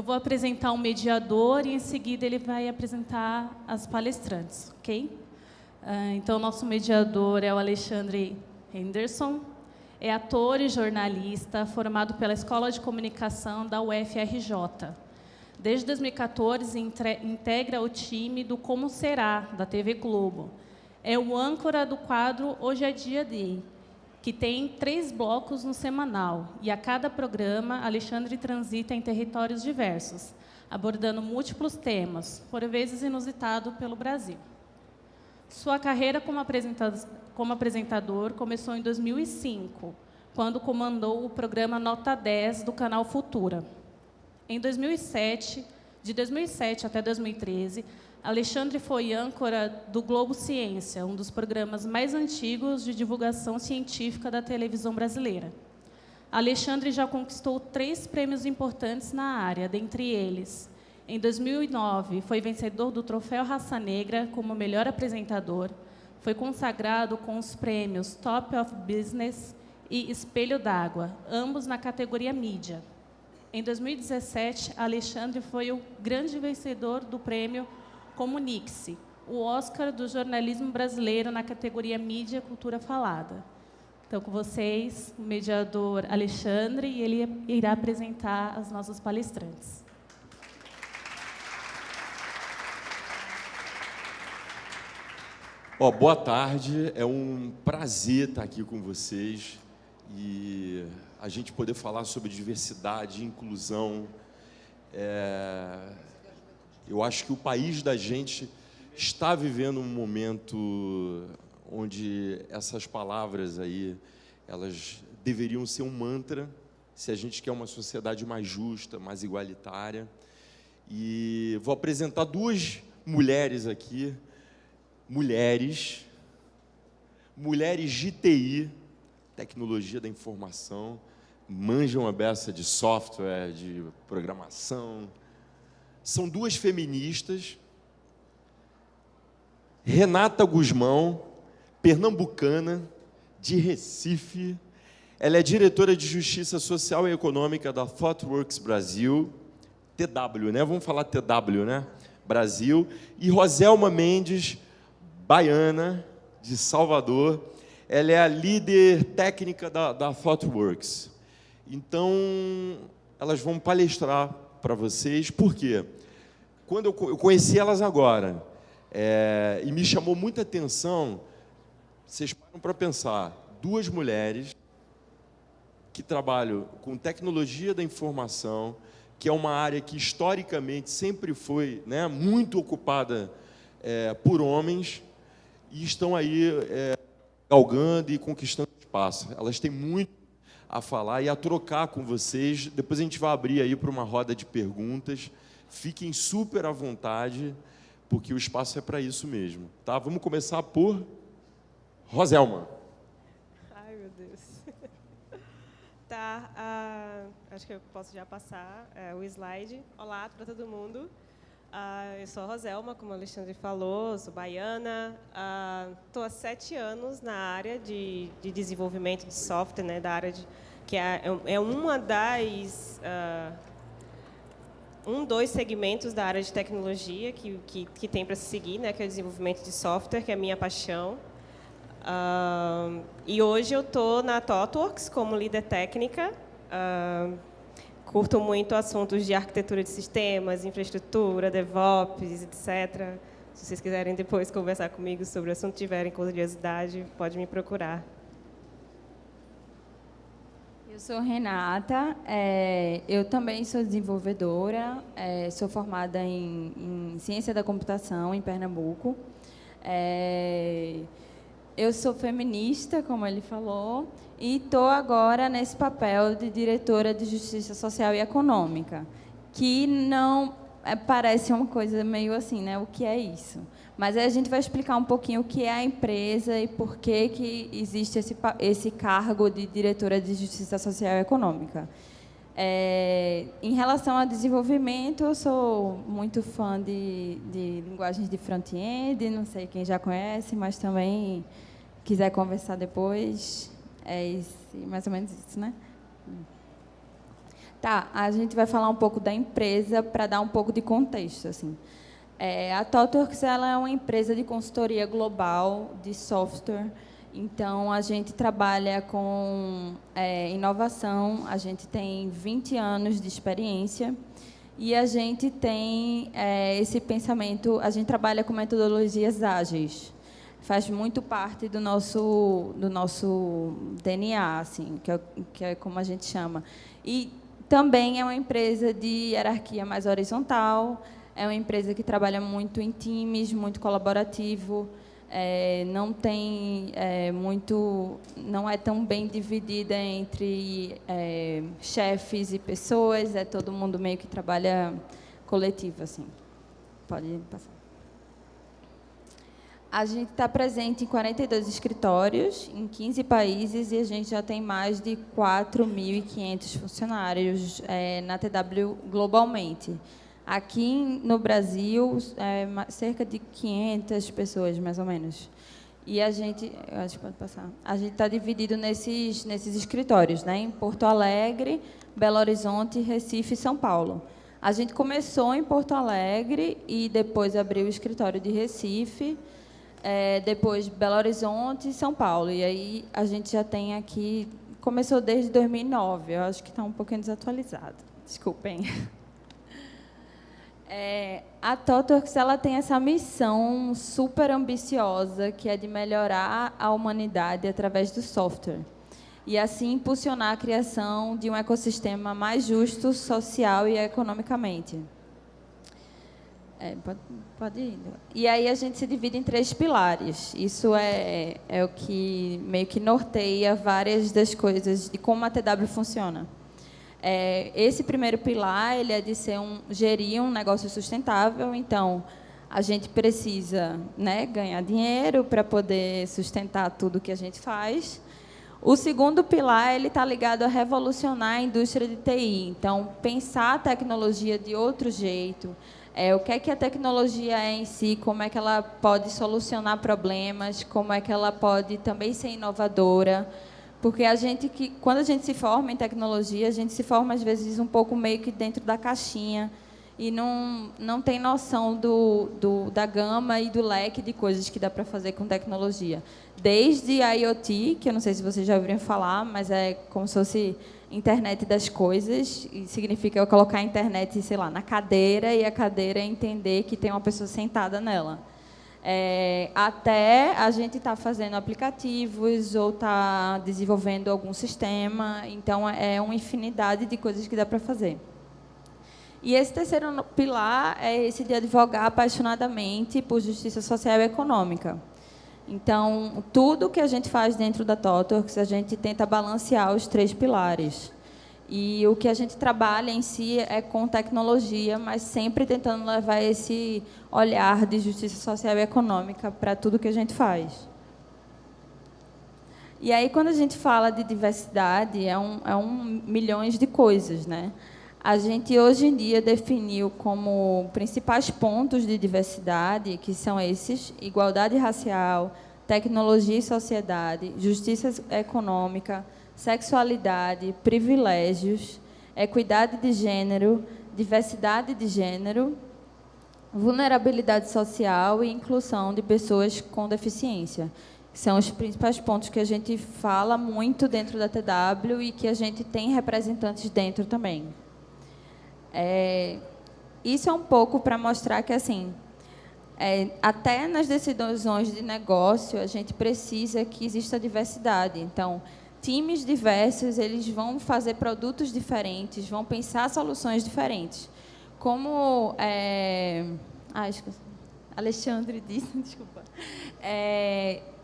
Eu vou apresentar um mediador e, em seguida, ele vai apresentar as palestrantes, ok? Então, nosso mediador é o Alexandre Henderson. É ator e jornalista, formado pela Escola de Comunicação da UFRJ. Desde 2014, integra o time do Como Será, da TV Globo. É o âncora do quadro Hoje é Dia D, que tem 3 blocos no semanal. E a cada programa, Alexandre transita em territórios diversos, abordando múltiplos temas, por vezes inusitado pelo Brasil. Sua carreira como apresentador começou em 2005, quando comandou o programa Nota 10 do canal Futura. Em 2007, de 2007 até 2013, Alexandre foi âncora do Globo Ciência, um dos programas mais antigos de divulgação científica da televisão brasileira. Alexandre já conquistou 3 prêmios importantes na área, dentre eles, em 2009, foi vencedor do Troféu Raça Negra como melhor apresentador, foi consagrado com os prêmios Top of Business e Espelho d'Água, ambos na categoria mídia. Em 2017, Alexandre foi o grande vencedor do prêmio Comunique-se, o Oscar do jornalismo brasileiro na categoria Mídia e Cultura Falada. Então, com vocês, o mediador Alexandre, e ele irá apresentar as nossas palestrantes. Boa tarde, é um prazer estar aqui com vocês e a gente poder falar sobre diversidade e inclusão. Eu acho que o país da gente está vivendo um momento onde essas palavras aí, elas deveriam ser um mantra, se a gente quer uma sociedade mais justa, mais igualitária. E vou apresentar 2 mulheres aqui, mulheres de TI, tecnologia da informação, manjam a beça de software, de programação. São 2 feministas, Renata Guzmão, pernambucana, de Recife. Ela é diretora de Justiça Social e Econômica da ThoughtWorks Brasil, TW, né? Vamos falar TW, né? Brasil. E Roselma Mendes, baiana, de Salvador. Ela é a líder técnica da ThoughtWorks. Então, elas vão palestrar para vocês. Por quê? Quando eu conheci elas agora, e me chamou muita atenção, vocês param para pensar, 2 mulheres que trabalham com tecnologia da informação, que é uma área que historicamente sempre foi, né, muito ocupada por homens, e estão aí galgando e conquistando espaço. Elas têm muito a falar e a trocar com vocês. Depois a gente vai abrir aí para uma roda de perguntas. Fiquem super à vontade, porque o espaço é para isso mesmo. Tá? Vamos começar por Roselma. Ai, meu Deus. Tá, acho que eu posso já passar o slide. Olá para todo mundo. Eu sou a Roselma, como o Alexandre falou, sou baiana. Estou há 7 anos na área de desenvolvimento de software, né, da área que é uma das... dos segmentos da área de tecnologia que tem para se seguir, né, que é o desenvolvimento de software, que é a minha paixão. E hoje eu estou na ThoughtWorks como líder técnica. Curto muito assuntos de arquitetura de sistemas, infraestrutura, DevOps, etc. Se vocês quiserem depois conversar comigo sobre o assunto, tiverem curiosidade, pode me procurar. Eu sou Renata, eu também sou desenvolvedora, sou formada em Ciência da Computação, em Pernambuco. Eu sou feminista, como ele falou, e estou agora nesse papel de diretora de Justiça Social e Econômica, que não parece uma coisa meio assim, né? O que é isso? Mas aí a gente vai explicar um pouquinho o que é a empresa e por que existe esse cargo de diretora de Justiça Social e Econômica. Em relação ao desenvolvimento, eu sou muito fã de linguagens de front-end, não sei quem já conhece, mas também quiser conversar depois, mais ou menos isso, né? Tá, a gente vai falar um pouco da empresa para dar um pouco de contexto, assim. A ThoughtWorks, ela é uma empresa de consultoria global de software. Então, a gente trabalha com inovação, a gente tem 20 anos de experiência e a gente tem esse pensamento, a gente trabalha com metodologias ágeis. Faz muito parte do nosso DNA, assim, que é como a gente chama. E também é uma empresa de hierarquia mais horizontal, é uma empresa que trabalha muito em times, muito colaborativo, não tem não é tão bem dividida entre chefes e pessoas, é todo mundo meio que trabalha coletivo, assim. Pode passar. A gente está presente em 42 escritórios, em 15 países, e a gente já tem mais de 4.500 funcionários na TW globalmente. Aqui no Brasil, cerca de 500 pessoas, mais ou menos. E a gente, acho que pode passar. A gente está dividido nesses escritórios, né? Em Porto Alegre, Belo Horizonte, Recife e São Paulo. A gente começou em Porto Alegre e depois abriu o escritório de Recife, depois Belo Horizonte e São Paulo. E aí a gente já tem aqui, começou desde 2009, eu acho que está um pouquinho desatualizado. Desculpem. A ThoughtWorks, ela tem essa missão super ambiciosa, que é de melhorar a humanidade através do software. E, assim, impulsionar a criação de um ecossistema mais justo, social e economicamente. Pode ir. E aí a gente se divide em 3 pilares. Isso é o que meio que norteia várias das coisas de como a TW funciona. Esse primeiro pilar, ele é de gerir um negócio sustentável. Então, a gente precisa, né, ganhar dinheiro para poder sustentar tudo que a gente faz. O segundo pilar, ele está ligado a revolucionar a indústria de TI. Então, pensar a tecnologia de outro jeito. O que é que a tecnologia é em si, como é que ela pode solucionar problemas, como é que ela pode também ser inovadora. Porque quando a gente se forma em tecnologia, a gente se forma, às vezes, um pouco meio que dentro da caixinha e não tem noção da gama e do leque de coisas que dá para fazer com tecnologia. Desde a IoT, que eu não sei se vocês já ouviram falar, mas é como se fosse internet das coisas, e significa eu colocar a internet, sei lá, na cadeira e a cadeira entender que tem uma pessoa sentada nela. Até a gente está fazendo aplicativos ou está desenvolvendo algum sistema, então é uma infinidade de coisas que dá para fazer. E esse terceiro pilar é esse de advogar apaixonadamente por justiça social e econômica. Então, tudo que a gente faz dentro da ThoughtWorks, a gente tenta balancear os 3 pilares. E o que a gente trabalha em si é com tecnologia, mas sempre tentando levar esse olhar de justiça social e econômica para tudo que a gente faz. E aí, quando a gente fala de diversidade, é milhões de coisas, né? A gente, hoje em dia, definiu como principais pontos de diversidade, que são esses: igualdade racial, tecnologia e sociedade, justiça econômica, sexualidade, privilégios, equidade de gênero, diversidade de gênero, vulnerabilidade social e inclusão de pessoas com deficiência. São os principais pontos que a gente fala muito dentro da TW e que a gente tem representantes dentro também. Isso é um pouco para mostrar que, assim, até nas decisões de negócio, a gente precisa que exista diversidade. Então, times diversos, eles vão fazer produtos diferentes, vão pensar soluções diferentes. Como Alexandre disse, desculpa.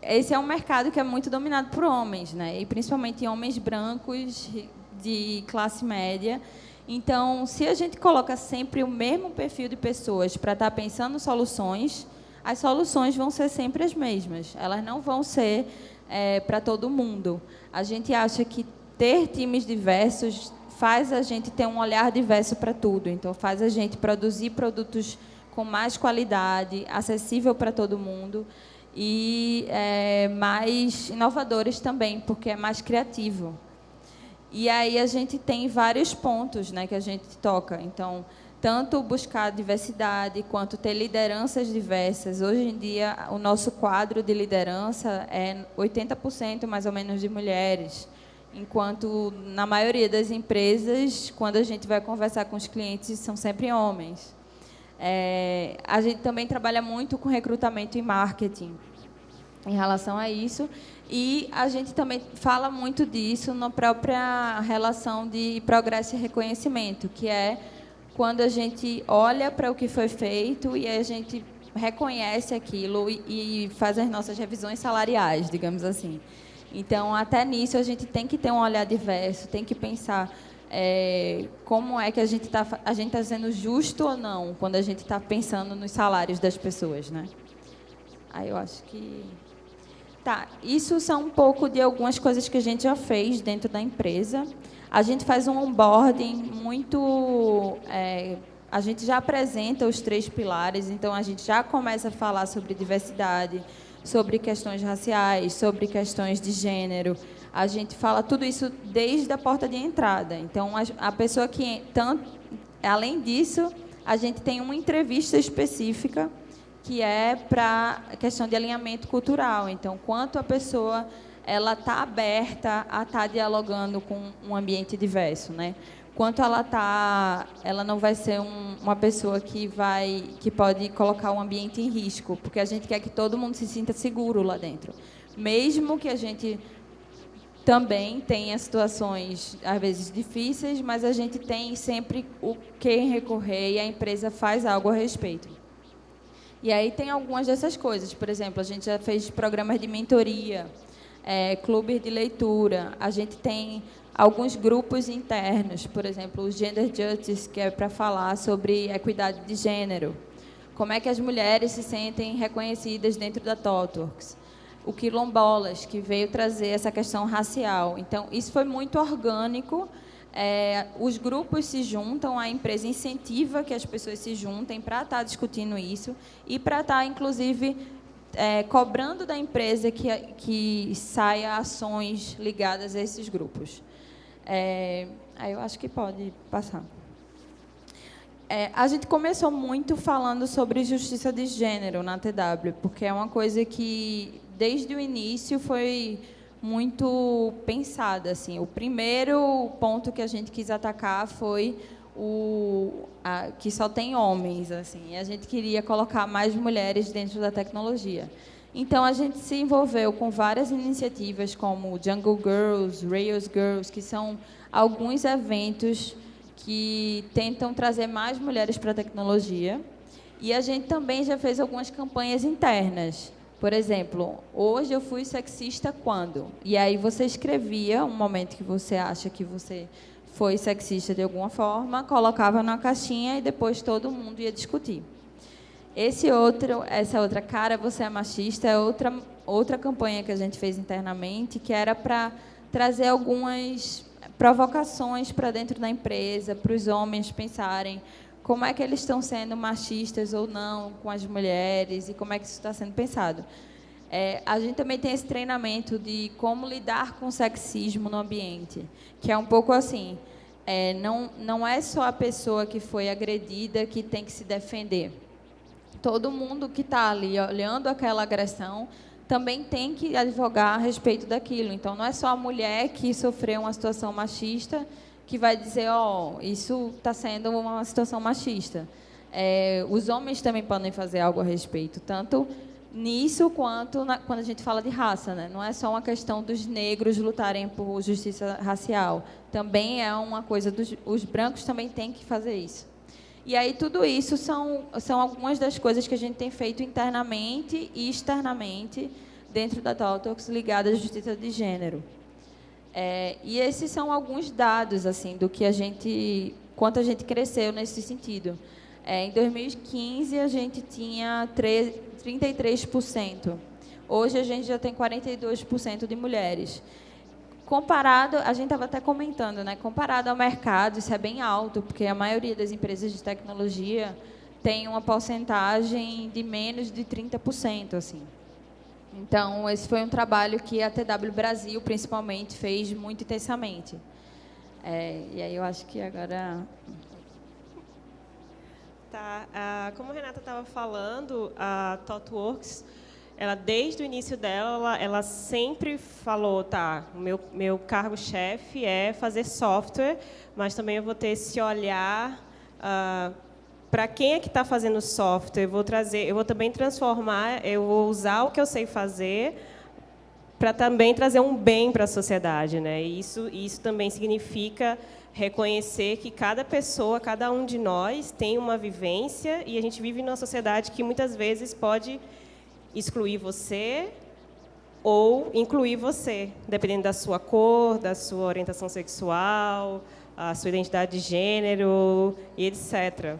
Esse é um mercado que é muito dominado por homens, né? E principalmente homens brancos de classe média. Então, se a gente coloca sempre o mesmo perfil de pessoas para estar pensando soluções, as soluções vão ser sempre as mesmas. Elas não vão ser para todo mundo. A gente acha que ter times diversos faz a gente ter um olhar diverso para tudo. Então, faz a gente produzir produtos com mais qualidade, acessível para todo mundo e mais inovadores também, porque é mais criativo. E aí a gente tem vários pontos, né, que a gente toca. Então, tanto buscar diversidade, quanto ter lideranças diversas. Hoje em dia, o nosso quadro de liderança é 80% mais ou menos de mulheres, enquanto, na maioria das empresas, quando a gente vai conversar com os clientes, são sempre homens. A gente também trabalha muito com recrutamento e marketing em relação a isso, e a gente também fala muito disso na própria relação de progresso e reconhecimento, que é quando a gente olha para o que foi feito e a gente reconhece aquilo e faz as nossas revisões salariais, digamos assim. Então, até nisso, a gente tem que ter um olhar diverso, tem que pensar como é que a gente está sendo justo ou não quando a gente está pensando nos salários das pessoas, né? Aí eu acho que... Tá, isso são um pouco de algumas coisas que a gente já fez dentro da empresa. A gente faz um onboarding muito... a gente já apresenta os 3 pilares, então a gente já começa a falar sobre diversidade, sobre questões raciais, sobre questões de gênero. A gente fala tudo isso desde a porta de entrada. Então, a pessoa que... além disso, a gente tem uma entrevista específica que é para a questão de alinhamento cultural. Então, quanto a pessoa ela está aberta a estar dialogando com um ambiente diverso, né? Quanto ela não vai ser uma pessoa que pode colocar o ambiente em risco, porque a gente quer que todo mundo se sinta seguro lá dentro, mesmo que a gente também tenha situações às vezes difíceis, mas a gente tem sempre o quem recorrer e a empresa faz algo a respeito. E aí tem algumas dessas coisas, por exemplo, a gente já fez programas de mentoria, clubes de leitura, a gente tem alguns grupos internos, por exemplo, o Gender Justice, que é para falar sobre equidade de gênero, como é que as mulheres se sentem reconhecidas dentro da ThoughtWorks, o Quilombolas, que veio trazer essa questão racial. Então, isso foi muito orgânico. Os grupos se juntam, a empresa incentiva que as pessoas se juntem para estar discutindo isso e para estar, inclusive, cobrando da empresa que saia ações ligadas a esses grupos. Aí eu acho que pode passar. A gente começou muito falando sobre justiça de gênero na TW, porque é uma coisa que, desde o início, foi muito pensada. Assim. O primeiro ponto que a gente quis atacar foi que só tem homens. Assim, e a gente queria colocar mais mulheres dentro da tecnologia. Então, a gente se envolveu com várias iniciativas, como Jungle Girls, Rails Girls, que são alguns eventos que tentam trazer mais mulheres para a tecnologia. E a gente também já fez algumas campanhas internas. Por exemplo, hoje eu fui sexista quando? E aí você escrevia um momento que você acha que você foi sexista de alguma forma, colocava na caixinha e depois todo mundo ia discutir. Essa outra cara, você é machista, é outra campanha que a gente fez internamente, que era para trazer algumas provocações para dentro da empresa, para os homens pensarem como é que eles estão sendo machistas ou não com as mulheres e como é que isso está sendo pensado. A gente também tem esse treinamento de como lidar com o sexismo no ambiente, que é um pouco assim, não é só a pessoa que foi agredida que tem que se defender. Todo mundo que está ali olhando aquela agressão também tem que advogar a respeito daquilo. Então, não é só a mulher que sofreu uma situação machista que vai dizer, isso está sendo uma situação machista. Os homens também podem fazer algo a respeito, tanto nisso quanto quando a gente fala de raça, né? Não é só uma questão dos negros lutarem por justiça racial, também é uma coisa os brancos também têm que fazer isso. E aí tudo isso são algumas das coisas que a gente tem feito internamente e externamente dentro da ThoughtWorks ligada à justiça de gênero. E esses são alguns dados assim do que quanto a gente cresceu nesse sentido. Em 2015 a gente tinha 33%. Hoje a gente já tem 42% de mulheres. Comparado, a gente estava até comentando, né? Comparado ao mercado, isso é bem alto, porque a maioria das empresas de tecnologia tem uma porcentagem de menos de 30%, assim. Então, esse foi um trabalho que a TW Brasil, principalmente, fez muito intensamente. E aí eu acho que agora... Tá. Como a Renata estava falando, a ThoughtWorks, ela, desde o início dela, ela sempre falou, tá, o meu cargo-chefe é fazer software, mas também eu vou ter esse olhar para quem é que está fazendo software. Eu vou também transformar, eu vou usar o que eu sei fazer para também trazer um bem para a sociedade, né? E isso também significa reconhecer que cada pessoa, cada um de nós tem uma vivência, e a gente vive numa sociedade que muitas vezes pode excluir você ou incluir você, dependendo da sua cor, da sua orientação sexual, a sua identidade de gênero, e etc.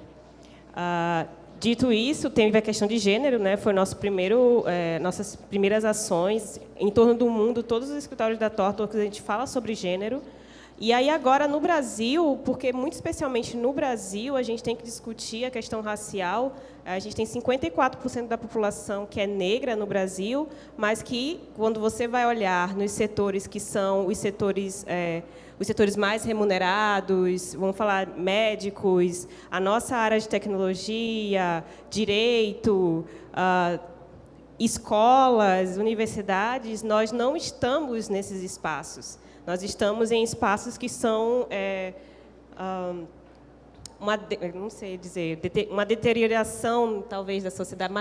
Dito isso, teve a questão de gênero, né? Foi nossas primeiras ações em torno do mundo. Todos os escritórios da ThoughtWorks a gente fala sobre gênero. E aí agora no Brasil, porque muito especialmente no Brasil a gente tem que discutir a questão racial. A gente tem 54% da população que é negra no Brasil, mas que quando você vai olhar nos setores que são os setores mais remunerados, vamos falar médicos, a nossa área de tecnologia, direito, escolas, universidades, nós não estamos nesses espaços. Nós estamos em espaços que são não sei dizer, uma deterioração, talvez, da sociedade,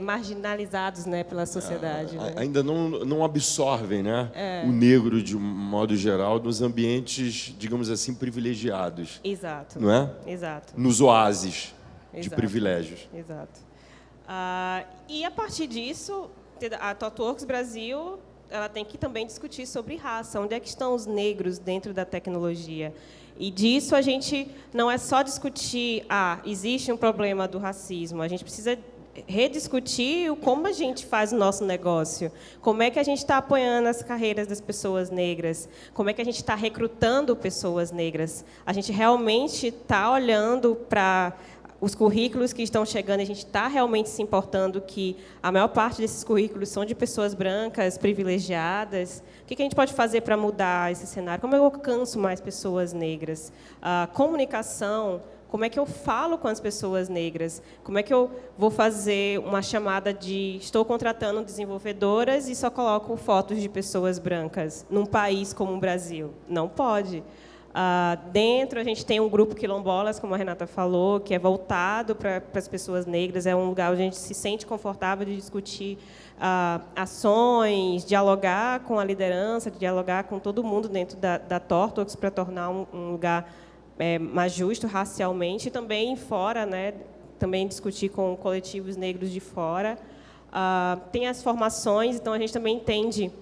marginalizados, né, pela sociedade. Né? Ainda não absorvem, né, o negro, de um modo geral, nos ambientes, digamos assim, privilegiados. Exato. Não é? Exato. Nos oásis de Exato. privilégios. Exato. E, a partir disso, a ThoughtWorks Brasil, ela tem que também discutir sobre raça. Onde é que estão os negros dentro da tecnologia? E disso a gente não é só discutir, existe um problema do racismo. A gente precisa rediscutir como a gente faz o nosso negócio. Como é que a gente está apoiando as carreiras das pessoas negras? Como é que a gente está recrutando pessoas negras? A gente realmente está olhando para os currículos que estão chegando, a gente está realmente se importando que a maior parte desses currículos são de pessoas brancas, privilegiadas. O que a gente pode fazer para mudar esse cenário? Como eu alcanço mais pessoas negras? Comunicação, como é que eu falo com as pessoas negras? Como é que eu vou fazer uma chamada de estou contratando desenvolvedoras e só coloco fotos de pessoas brancas num país como o Brasil? Não pode. Dentro, a gente tem um grupo Quilombolas, como a Renata falou, que é voltado para as pessoas negras. É um lugar onde a gente se sente confortável de discutir ações, dialogar com a liderança, dialogar com todo mundo dentro da ThoughtWorks para tornar um lugar mais justo racialmente, e também fora, né, também discutir com coletivos negros de fora. Tem as formações, então a gente também entende...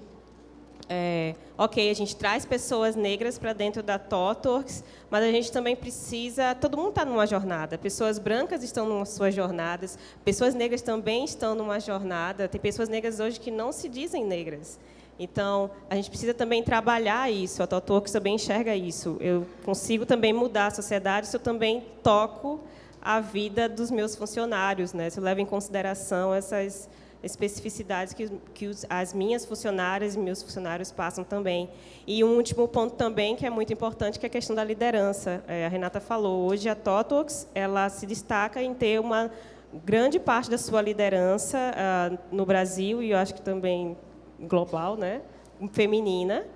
a gente traz pessoas negras para dentro da ThoughtWorks, mas a gente também precisa... Todo mundo está numa jornada. Pessoas brancas estão nas suas jornadas, pessoas negras também estão numa jornada. Tem pessoas negras hoje que não se dizem negras. Então, a gente precisa também trabalhar isso. A ThoughtWorks também enxerga isso. Eu consigo também mudar a sociedade se eu também toco a vida dos meus funcionários, né? Se eu levo em consideração essas especificidades que as minhas funcionárias e meus funcionários passam também. E um último ponto também, que é muito importante, que é a questão da liderança. A Renata falou, hoje a ThoughtWorks, ela se destaca em ter uma grande parte da sua liderança no Brasil, e eu acho que também global, né, feminina.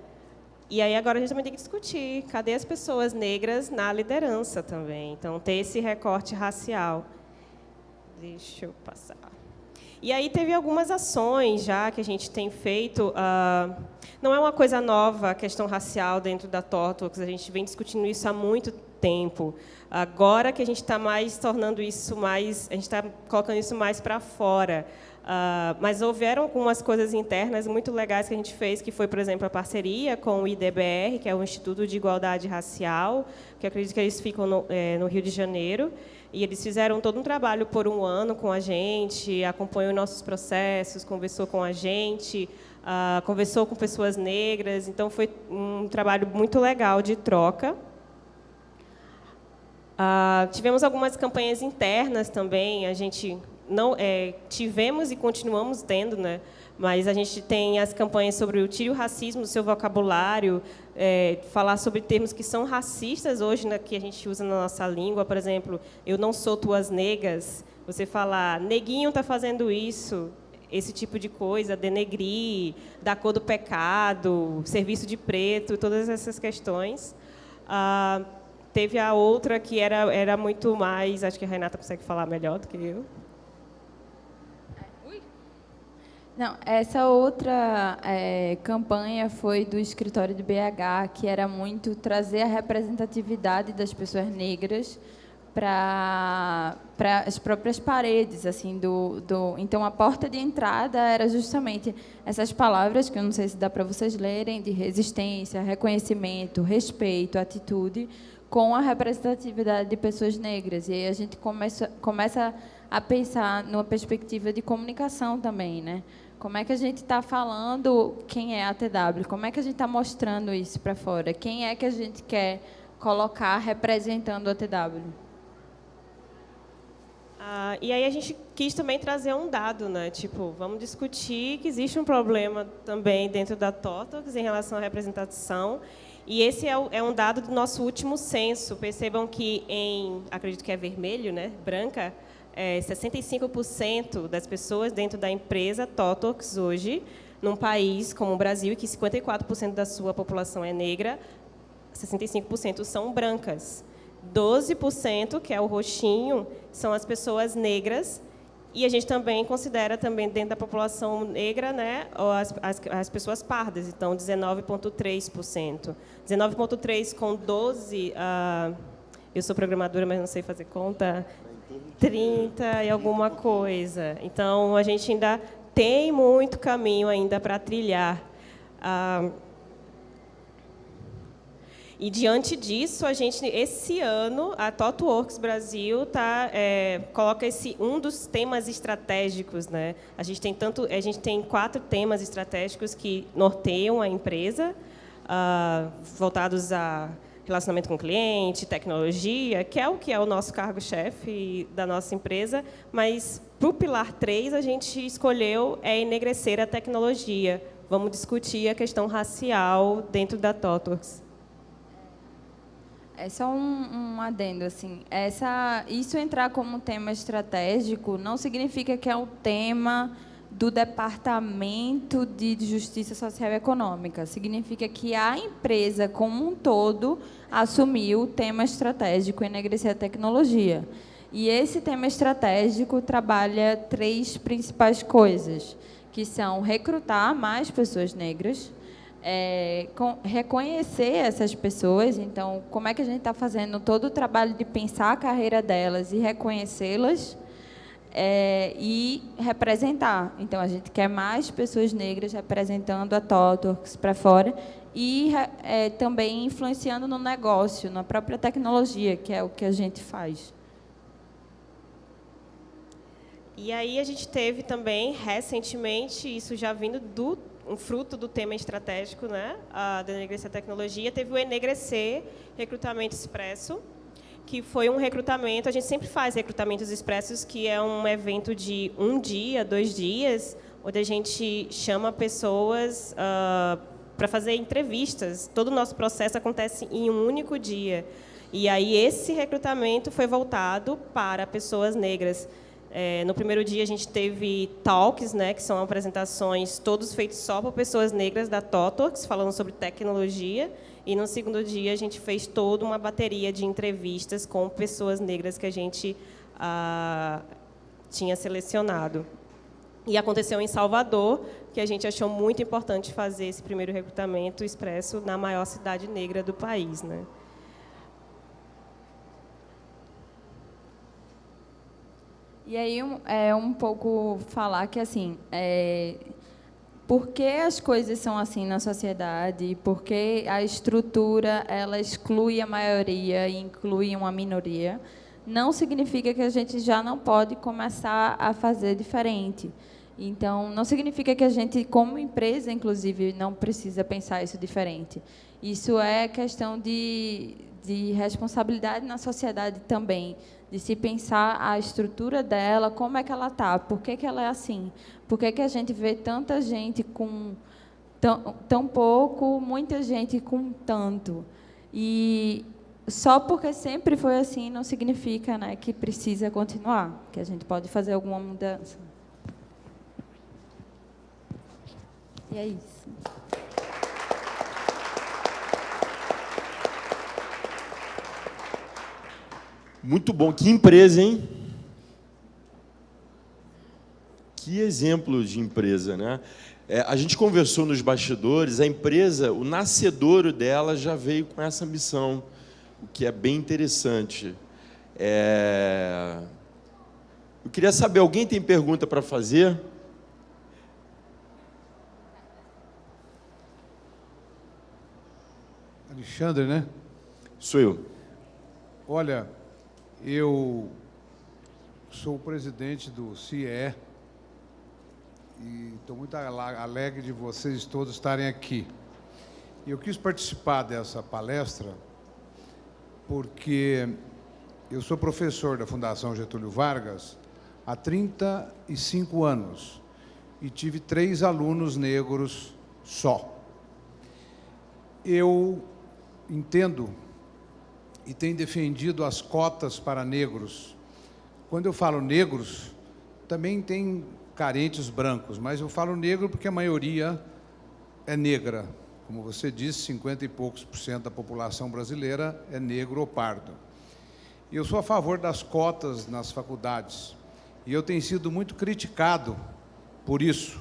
E aí agora a gente também tem que discutir, cadê as pessoas negras na liderança também? Então, ter esse recorte racial. Deixa eu passar. E aí teve algumas ações já que a gente tem feito. Não é uma coisa nova a questão racial dentro da ThoughtWorks, a gente vem discutindo isso há muito tempo. Agora que a gente está mais tornando isso mais, a gente está colocando isso mais para fora. Mas houveram algumas coisas internas muito legais que a gente fez, que foi, por exemplo, a parceria com o IDBR, que é o Instituto de Igualdade Racial, que eu acredito que eles ficam no Rio de Janeiro. E eles fizeram todo um trabalho por um ano com a gente, acompanhou nossos processos, conversou com a gente, conversou com pessoas negras. Então, foi um trabalho muito legal de troca. Tivemos algumas campanhas internas também. A gente tivemos e continuamos tendo, né, Mas a gente tem as campanhas sobre o tire o racismo do seu vocabulário, falar sobre termos que são racistas hoje, né, que a gente usa na nossa língua. Por exemplo, eu não sou tuas negas. Você falar, neguinho está fazendo isso, esse tipo de coisa, denegrir, da cor do pecado, serviço de preto, todas essas questões. Teve a outra que era muito mais, acho que a Renata consegue falar melhor do que eu. Não, essa outra campanha foi do escritório de BH, que era muito trazer a representatividade das pessoas negras para as próprias paredes, assim, então a porta de entrada era justamente essas palavras que eu não sei se dá para vocês lerem, de resistência, reconhecimento, respeito, atitude, com a representatividade de pessoas negras. E aí a gente começa a pensar numa perspectiva de comunicação também, né? Como é que a gente está falando quem é a TW? Como é que a gente está mostrando isso para fora? Quem é que a gente quer colocar representando a TW? E aí a gente quis também trazer um dado, né? Tipo, vamos discutir que existe um problema também dentro da TOTOX em relação à representação. E esse é um dado do nosso último censo. Percebam que acredito que é vermelho, né? Branca, 65% das pessoas dentro da empresa TOTOX hoje, num país como o Brasil, que 54% da sua população é negra, 65% são brancas. 12%, que é o roxinho, são as pessoas negras, e a gente também considera também dentro da população negra, né, as pessoas pardas, então 19,3%. 19,3% com 12%, eu sou programadora, mas não sei fazer conta, 30 e alguma coisa. Então, a gente ainda tem muito caminho ainda para trilhar. E, diante disso, a gente, esse ano, a TOTWORKS Brasil coloca um dos temas estratégicos, né? A gente tem 4 temas estratégicos que norteiam a empresa, voltados a relacionamento com o cliente, tecnologia, que é o nosso cargo-chefe da nossa empresa, mas, para o pilar 3, a gente escolheu enegrecer a tecnologia. Vamos discutir a questão racial dentro da TOTWORKS. É só um adendo, assim. Isso entrar como um tema estratégico não significa que é um tema do Departamento de Justiça Social e Econômica. Significa que a empresa, como um todo, assumiu o tema estratégico enegrecer a tecnologia. E esse tema estratégico trabalha 3 principais coisas, que são recrutar mais pessoas negras, reconhecer essas pessoas. Então, como é que a gente está fazendo todo o trabalho de pensar a carreira delas e reconhecê-las, e representar. Então, a gente quer mais pessoas negras representando a TOTWORKS para fora e também influenciando no negócio, na própria tecnologia, que é o que a gente faz. E aí a gente teve também, recentemente, isso já vindo um fruto do tema estratégico, né, da Enegrecer a Tecnologia, teve o Enegrecer Recrutamento Expresso, que foi um recrutamento, a gente sempre faz recrutamentos expressos, que é um evento de 1 dia, 2 dias, onde a gente chama pessoas para fazer entrevistas. Todo o nosso processo acontece em um único dia. E aí esse recrutamento foi voltado para pessoas negras. No primeiro dia, a gente teve talks, né, que são apresentações, todos feitos só por pessoas negras da TOTWORKS, falando sobre tecnologia. E, no segundo dia, a gente fez toda uma bateria de entrevistas com pessoas negras que a gente tinha selecionado. E aconteceu em Salvador, que a gente achou muito importante fazer esse primeiro recrutamento expresso na maior cidade negra do país, né? E aí, um pouco falar que, assim, por que as coisas são assim na sociedade, por que a estrutura ela exclui a maioria e inclui uma minoria, não significa que a gente já não pode começar a fazer diferente. Então, não significa que a gente, como empresa, inclusive, não precisa pensar isso diferente. Isso é questão de de responsabilidade na sociedade também, de se pensar a estrutura dela, como é que ela está, por que ela é assim, por que a gente vê tanta gente com tão pouco, muita gente com tanto. E só porque sempre foi assim não significa, né, que precisa continuar, que a gente pode fazer alguma mudança. E é isso. Muito bom. Que empresa, hein? Que exemplo de empresa, né? A gente conversou nos bastidores, a empresa, o nascedouro dela já veio com essa missão, o que é bem interessante. Eu queria saber, alguém tem pergunta para fazer? Alexandre, né? Sou eu. Olha, eu sou o presidente do CIE e estou muito alegre de vocês todos estarem aqui. Eu quis participar dessa palestra porque eu sou professor da Fundação Getúlio Vargas há 35 anos e tive 3 alunos negros só. Eu entendo e tenho defendido as cotas para negros. Quando eu falo negros, também tem carentes brancos, mas eu falo negro porque a maioria é negra. Como você disse, 50 e poucos % da população brasileira é negro ou pardo. E eu sou a favor das cotas nas faculdades. E eu tenho sido muito criticado por isso,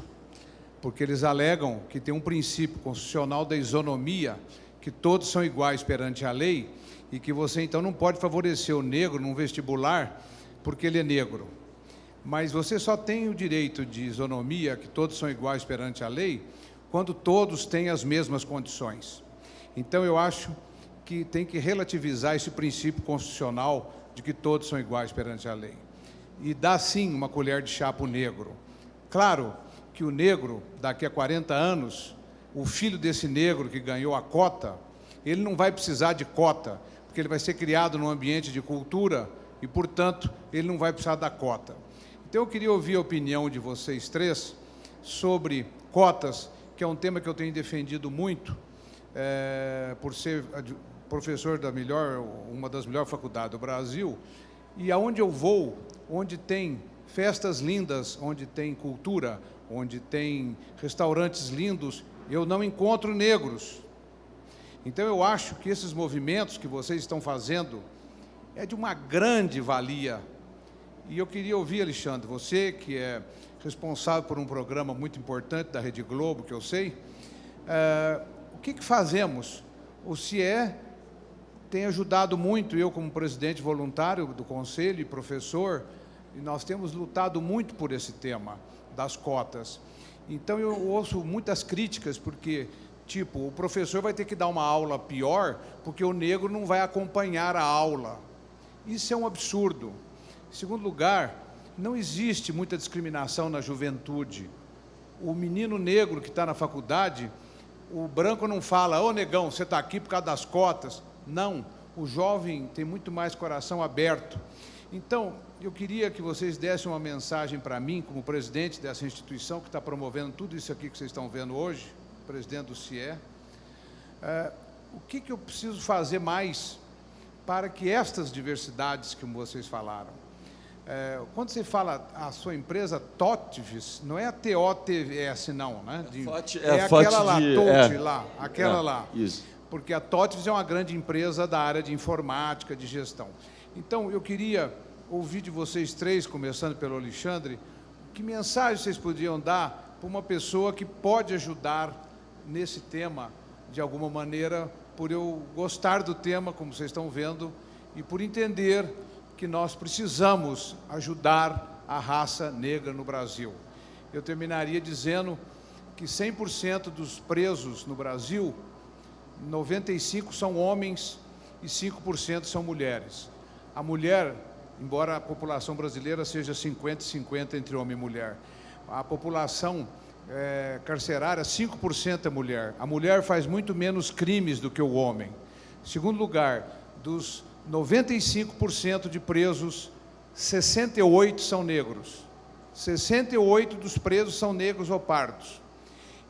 porque eles alegam que tem um princípio constitucional da isonomia, que todos são iguais perante a lei, e que você, então, não pode favorecer o negro num vestibular porque ele é negro. Mas você só tem o direito de isonomia, que todos são iguais perante a lei, quando todos têm as mesmas condições. Então, eu acho que tem que relativizar esse princípio constitucional de que todos são iguais perante a lei. E dar, sim, uma colher de chá para o negro. Claro que o negro, daqui a 40 anos, o filho desse negro que ganhou a cota, ele não vai precisar de cota, porque ele vai ser criado num ambiente de cultura e, portanto, ele não vai precisar da cota. Então, eu queria ouvir a opinião de vocês 3 sobre cotas, que é um tema que eu tenho defendido muito, por ser professor da uma das melhores faculdades do Brasil, e aonde eu vou, onde tem festas lindas, onde tem cultura, onde tem restaurantes lindos, eu não encontro negros. Então, eu acho que esses movimentos que vocês estão fazendo é de uma grande valia. E eu queria ouvir, Alexandre, você que é responsável por um programa muito importante da Rede Globo, que eu sei, o que fazemos? O CIE tem ajudado muito, eu como presidente voluntário do Conselho e professor, e nós temos lutado muito por esse tema das cotas. Então, eu ouço muitas críticas, porque, tipo, o professor vai ter que dar uma aula pior, porque o negro não vai acompanhar a aula. Isso é um absurdo. Em segundo lugar, não existe muita discriminação na juventude. O menino negro que está na faculdade, o branco não fala, ô negão, você está aqui por causa das cotas. Não, o jovem tem muito mais coração aberto. Então, eu queria que vocês dessem uma mensagem para mim, como presidente dessa instituição que está promovendo tudo isso aqui que vocês estão vendo hoje, presidente do CIE. O que eu preciso fazer mais para que estas diversidades que vocês falaram, quando você fala a sua empresa TOTVS, não é a TOTVS não, né? Aquela lá, TOTVS lá, aquela lá. Isso. Porque a TOTVS é uma grande empresa da área de informática, de gestão. Então, eu queria ouvir de vocês 3, começando pelo Alexandre, que mensagem vocês poderiam dar para uma pessoa que pode ajudar nesse tema, de alguma maneira, por eu gostar do tema, como vocês estão vendo, e por entender que nós precisamos ajudar a raça negra no Brasil. Eu terminaria dizendo que 100% dos presos no Brasil, 95% são homens e 5% são mulheres. A mulher, embora a população brasileira seja 50-50 entre homem e mulher, a população carcerária, 5% é mulher. A mulher faz muito menos crimes do que o homem. Em segundo lugar, dos 95% de presos, 68 são negros. 68 dos presos são negros ou pardos.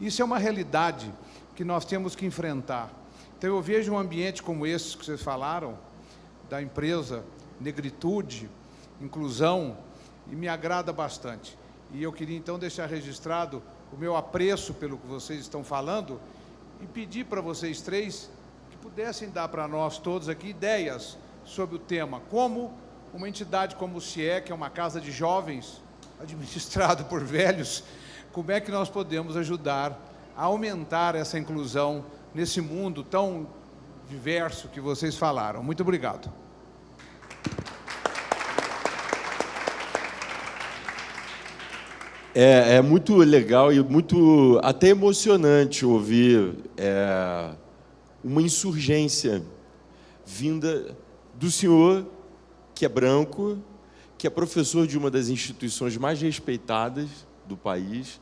Isso é uma realidade que nós temos que enfrentar. Então, eu vejo um ambiente como esse que vocês falaram, da empresa Negritude, Inclusão, e me agrada bastante. E eu queria, então, deixar registrado o meu apreço pelo que vocês estão falando e pedir para vocês três que pudessem dar para nós todos aqui ideias sobre o tema, como uma entidade como o CIE, que é uma casa de jovens, administrado por velhos, como é que nós podemos ajudar a aumentar essa inclusão nesse mundo tão diverso que vocês falaram. Muito obrigado. É muito legal e muito até emocionante ouvir uma insurgência vinda do senhor, que é branco, que é professor de uma das instituições mais respeitadas do país.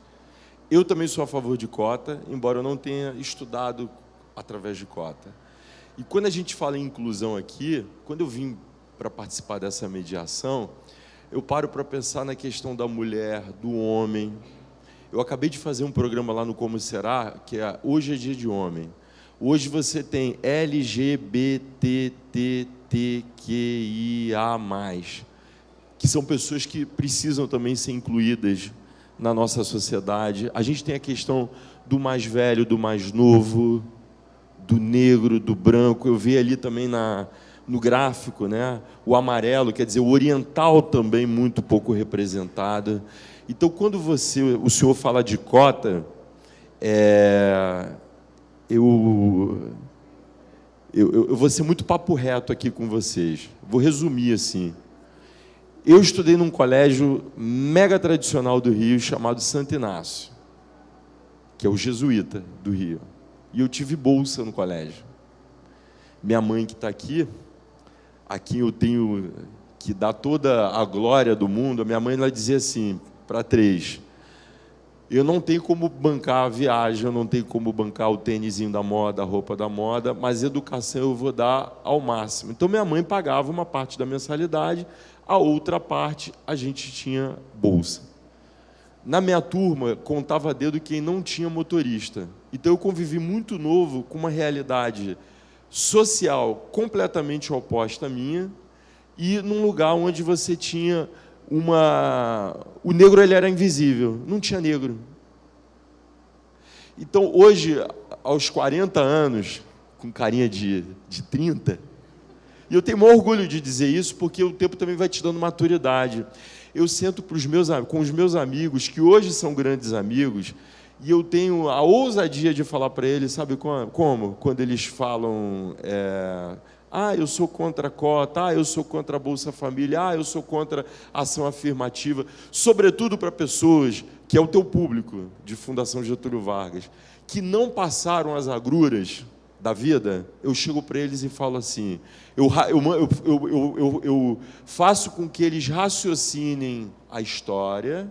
Eu também sou a favor de cota, embora eu não tenha estudado através de cota. E quando a gente fala em inclusão aqui, quando eu vim para participar dessa mediação, eu paro para pensar na questão da mulher, do homem. Eu acabei de fazer um programa lá no Como Será, que é Hoje é Dia de Homem. Hoje você tem LGBTQIA+, que são pessoas que precisam também ser incluídas na nossa sociedade. A gente tem a questão do mais velho, do mais novo, do negro, do branco. Eu vi ali também no gráfico, né? O amarelo, quer dizer, o oriental também muito pouco representado. Então, quando o senhor fala de cota, eu vou ser muito papo reto aqui com vocês. Vou resumir assim. Eu estudei num colégio mega tradicional do Rio, chamado Santo Inácio, que é o jesuíta do Rio. E eu tive bolsa no colégio. Minha mãe, que está aqui, a quem eu tenho que dar toda a glória do mundo, a minha mãe, ela dizia assim, para 3, eu não tenho como bancar a viagem, eu não tenho como bancar o tênisinho da moda, a roupa da moda, mas educação eu vou dar ao máximo. Então, minha mãe pagava uma parte da mensalidade, a outra parte a gente tinha bolsa. Na minha turma, contava a dedo quem não tinha motorista. Então, eu convivi muito novo com uma realidade social completamente oposta à minha, e num lugar onde você tinha o negro, ele era invisível, não tinha negro. Então, hoje, aos 40 anos, com carinha de 30, e eu tenho maior orgulho de dizer isso, porque o tempo também vai te dando maturidade. Eu sento com os meus amigos, que hoje são grandes amigos, e eu tenho a ousadia de falar para eles, sabe como? Quando eles falam, eu sou contra a cota, eu sou contra a Bolsa Família, eu sou contra a ação afirmativa, sobretudo para pessoas, que é o teu público, de Fundação Getúlio Vargas, que não passaram as agruras da vida. Eu chego para eles e falo assim, eu faço com que eles raciocinem a história,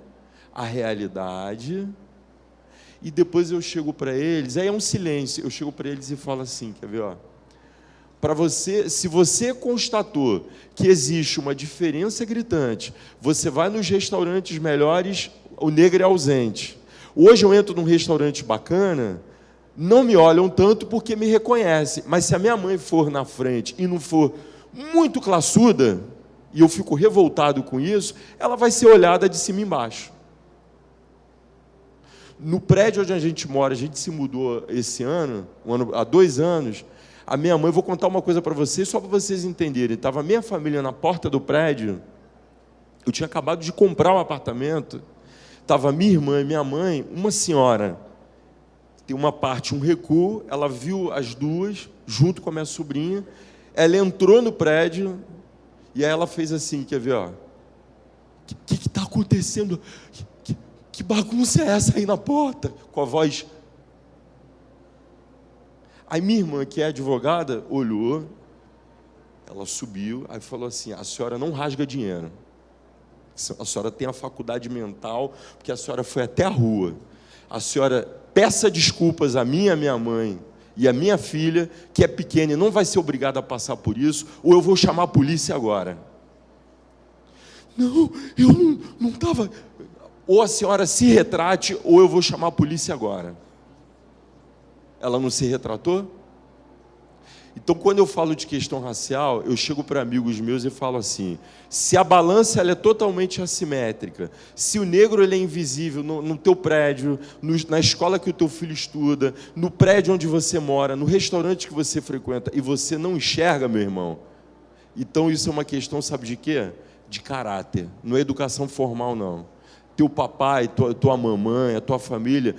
a realidade, e depois eu chego para eles, aí é um silêncio, eu chego para eles e falo assim, quer ver, ó? Para você, se você constatou que existe uma diferença gritante, você vai nos restaurantes melhores, o negro é ausente. Hoje eu entro num restaurante bacana, não me olham tanto porque me reconhecem, mas se a minha mãe for na frente e não for muito classuda, e eu fico revoltado com isso, ela vai ser olhada de cima e embaixo. No prédio onde a gente mora, a gente se mudou esse ano, há 2 anos, a minha mãe, vou contar uma coisa para vocês, só para vocês entenderem, estava a minha família na porta do prédio, eu tinha acabado de comprar um apartamento, estava minha irmã e minha mãe, uma senhora, tem uma parte, um recuo, ela viu as duas, junto com a minha sobrinha, ela entrou no prédio, e aí ela fez assim, quer ver, ó, o que está acontecendo? Que bagunça é essa aí na porta? Com a voz. Aí minha irmã, que é advogada, olhou, ela subiu, aí falou assim, a senhora não rasga dinheiro. A senhora tem a faculdade mental, porque a senhora foi até a rua. A senhora peça desculpas a mim e a minha mãe, e a minha filha, que é pequena e não vai ser obrigada a passar por isso, ou eu vou chamar a polícia agora. Não, eu não estava... Ou a senhora se retrate, ou eu vou chamar a polícia agora. Ela não se retratou? Então, quando eu falo de questão racial, eu chego para amigos meus e falo assim, se a balança ela é totalmente assimétrica, se o negro ele é invisível no teu prédio, na escola que o teu filho estuda, no prédio onde você mora, no restaurante que você frequenta, e você não enxerga, meu irmão, então isso é uma questão, sabe de quê? De caráter, não é educação formal, não. Teu papai, tua mamãe, a tua família,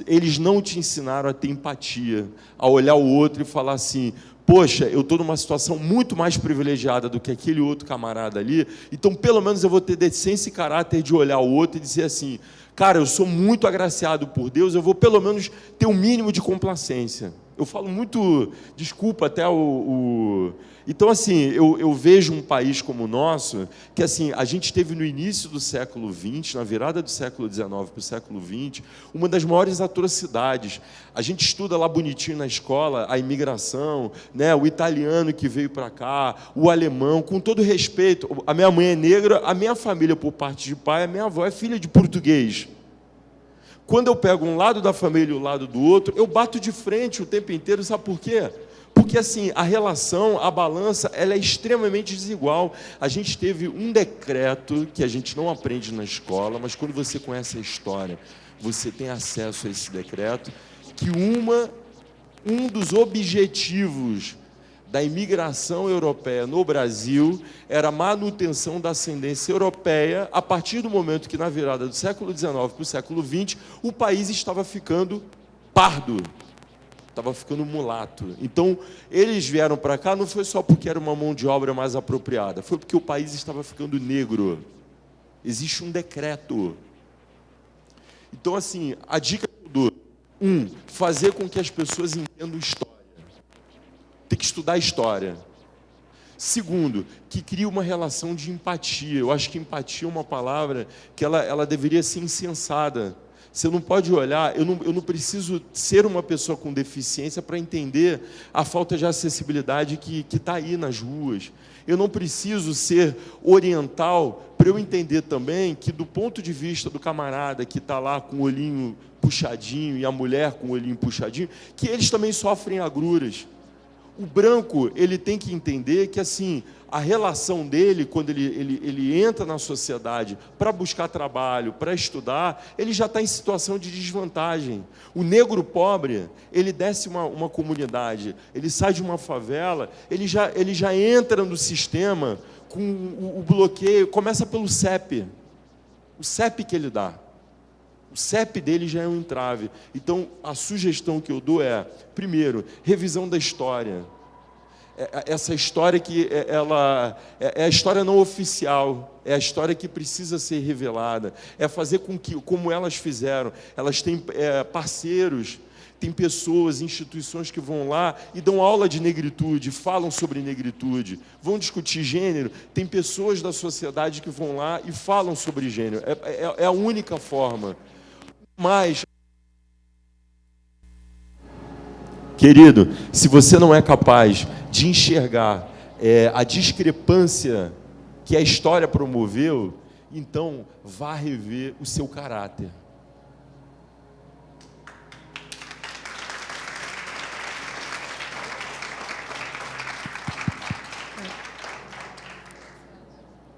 eles não te ensinaram a ter empatia, a olhar o outro e falar assim, poxa, eu estou numa situação muito mais privilegiada do que aquele outro camarada ali, então pelo menos eu vou ter decência e caráter de olhar o outro e dizer assim, cara, eu sou muito agraciado por Deus, eu vou pelo menos ter um mínimo de complacência. Eu falo muito, desculpa até Então, assim, eu vejo um país como o nosso, que assim, a gente teve no início do século XX, na virada do século XIX para o século XX, uma das maiores atrocidades. A gente estuda lá bonitinho na escola a imigração, né, o italiano que veio para cá, o alemão, com todo respeito. A minha mãe é negra, a minha família, por parte de pai, a minha avó é filha de português. Quando eu pego um lado da família e o lado do outro, eu bato de frente o tempo inteiro, sabe por quê? Porque assim, a relação, a balança, ela é extremamente desigual. A gente teve um decreto que a gente não aprende na escola, mas quando você conhece a história, você tem acesso a esse decreto, que um dos objetivos da imigração europeia no Brasil era a manutenção da ascendência europeia a partir do momento que, na virada do século XIX para o século XX, o país estava ficando pardo, estava ficando mulato. Então, eles vieram para cá não foi só porque era uma mão de obra mais apropriada, foi porque o país estava ficando negro. Existe um decreto. Então, assim, a dica que eu dou, fazer com que as pessoas entendam história. Tem que estudar história. Segundo, que cria uma relação de empatia. Eu acho que empatia é uma palavra que ela deveria ser insensada. Você não pode olhar, eu não preciso ser uma pessoa com deficiência para entender a falta de acessibilidade que está aí nas ruas. Eu não preciso ser oriental para eu entender também que, do ponto de vista do camarada que está lá com o olhinho puxadinho e a mulher com o olhinho puxadinho, que eles também sofrem agruras. O branco, ele tem que entender que, assim, a relação dele, quando ele entra na sociedade para buscar trabalho, para estudar, ele já está em situação de desvantagem. O negro pobre, ele desce uma comunidade, ele sai de uma favela, ele já entra no sistema com o bloqueio, começa pelo CEP. O CEP que ele dá. O CEP dele já é um entrave. Então, a sugestão que eu dou é, primeiro, revisão da história. Essa história que é a história não oficial, é a história que precisa ser revelada. É fazer com que, como elas fizeram, elas têm parceiros, tem pessoas, instituições que vão lá e dão aula de negritude, falam sobre negritude, vão discutir gênero, tem pessoas da sociedade que vão lá e falam sobre gênero. É a única forma. Mas, querido, se você não é capaz de enxergar a discrepância que a história promoveu, então vá rever o seu caráter.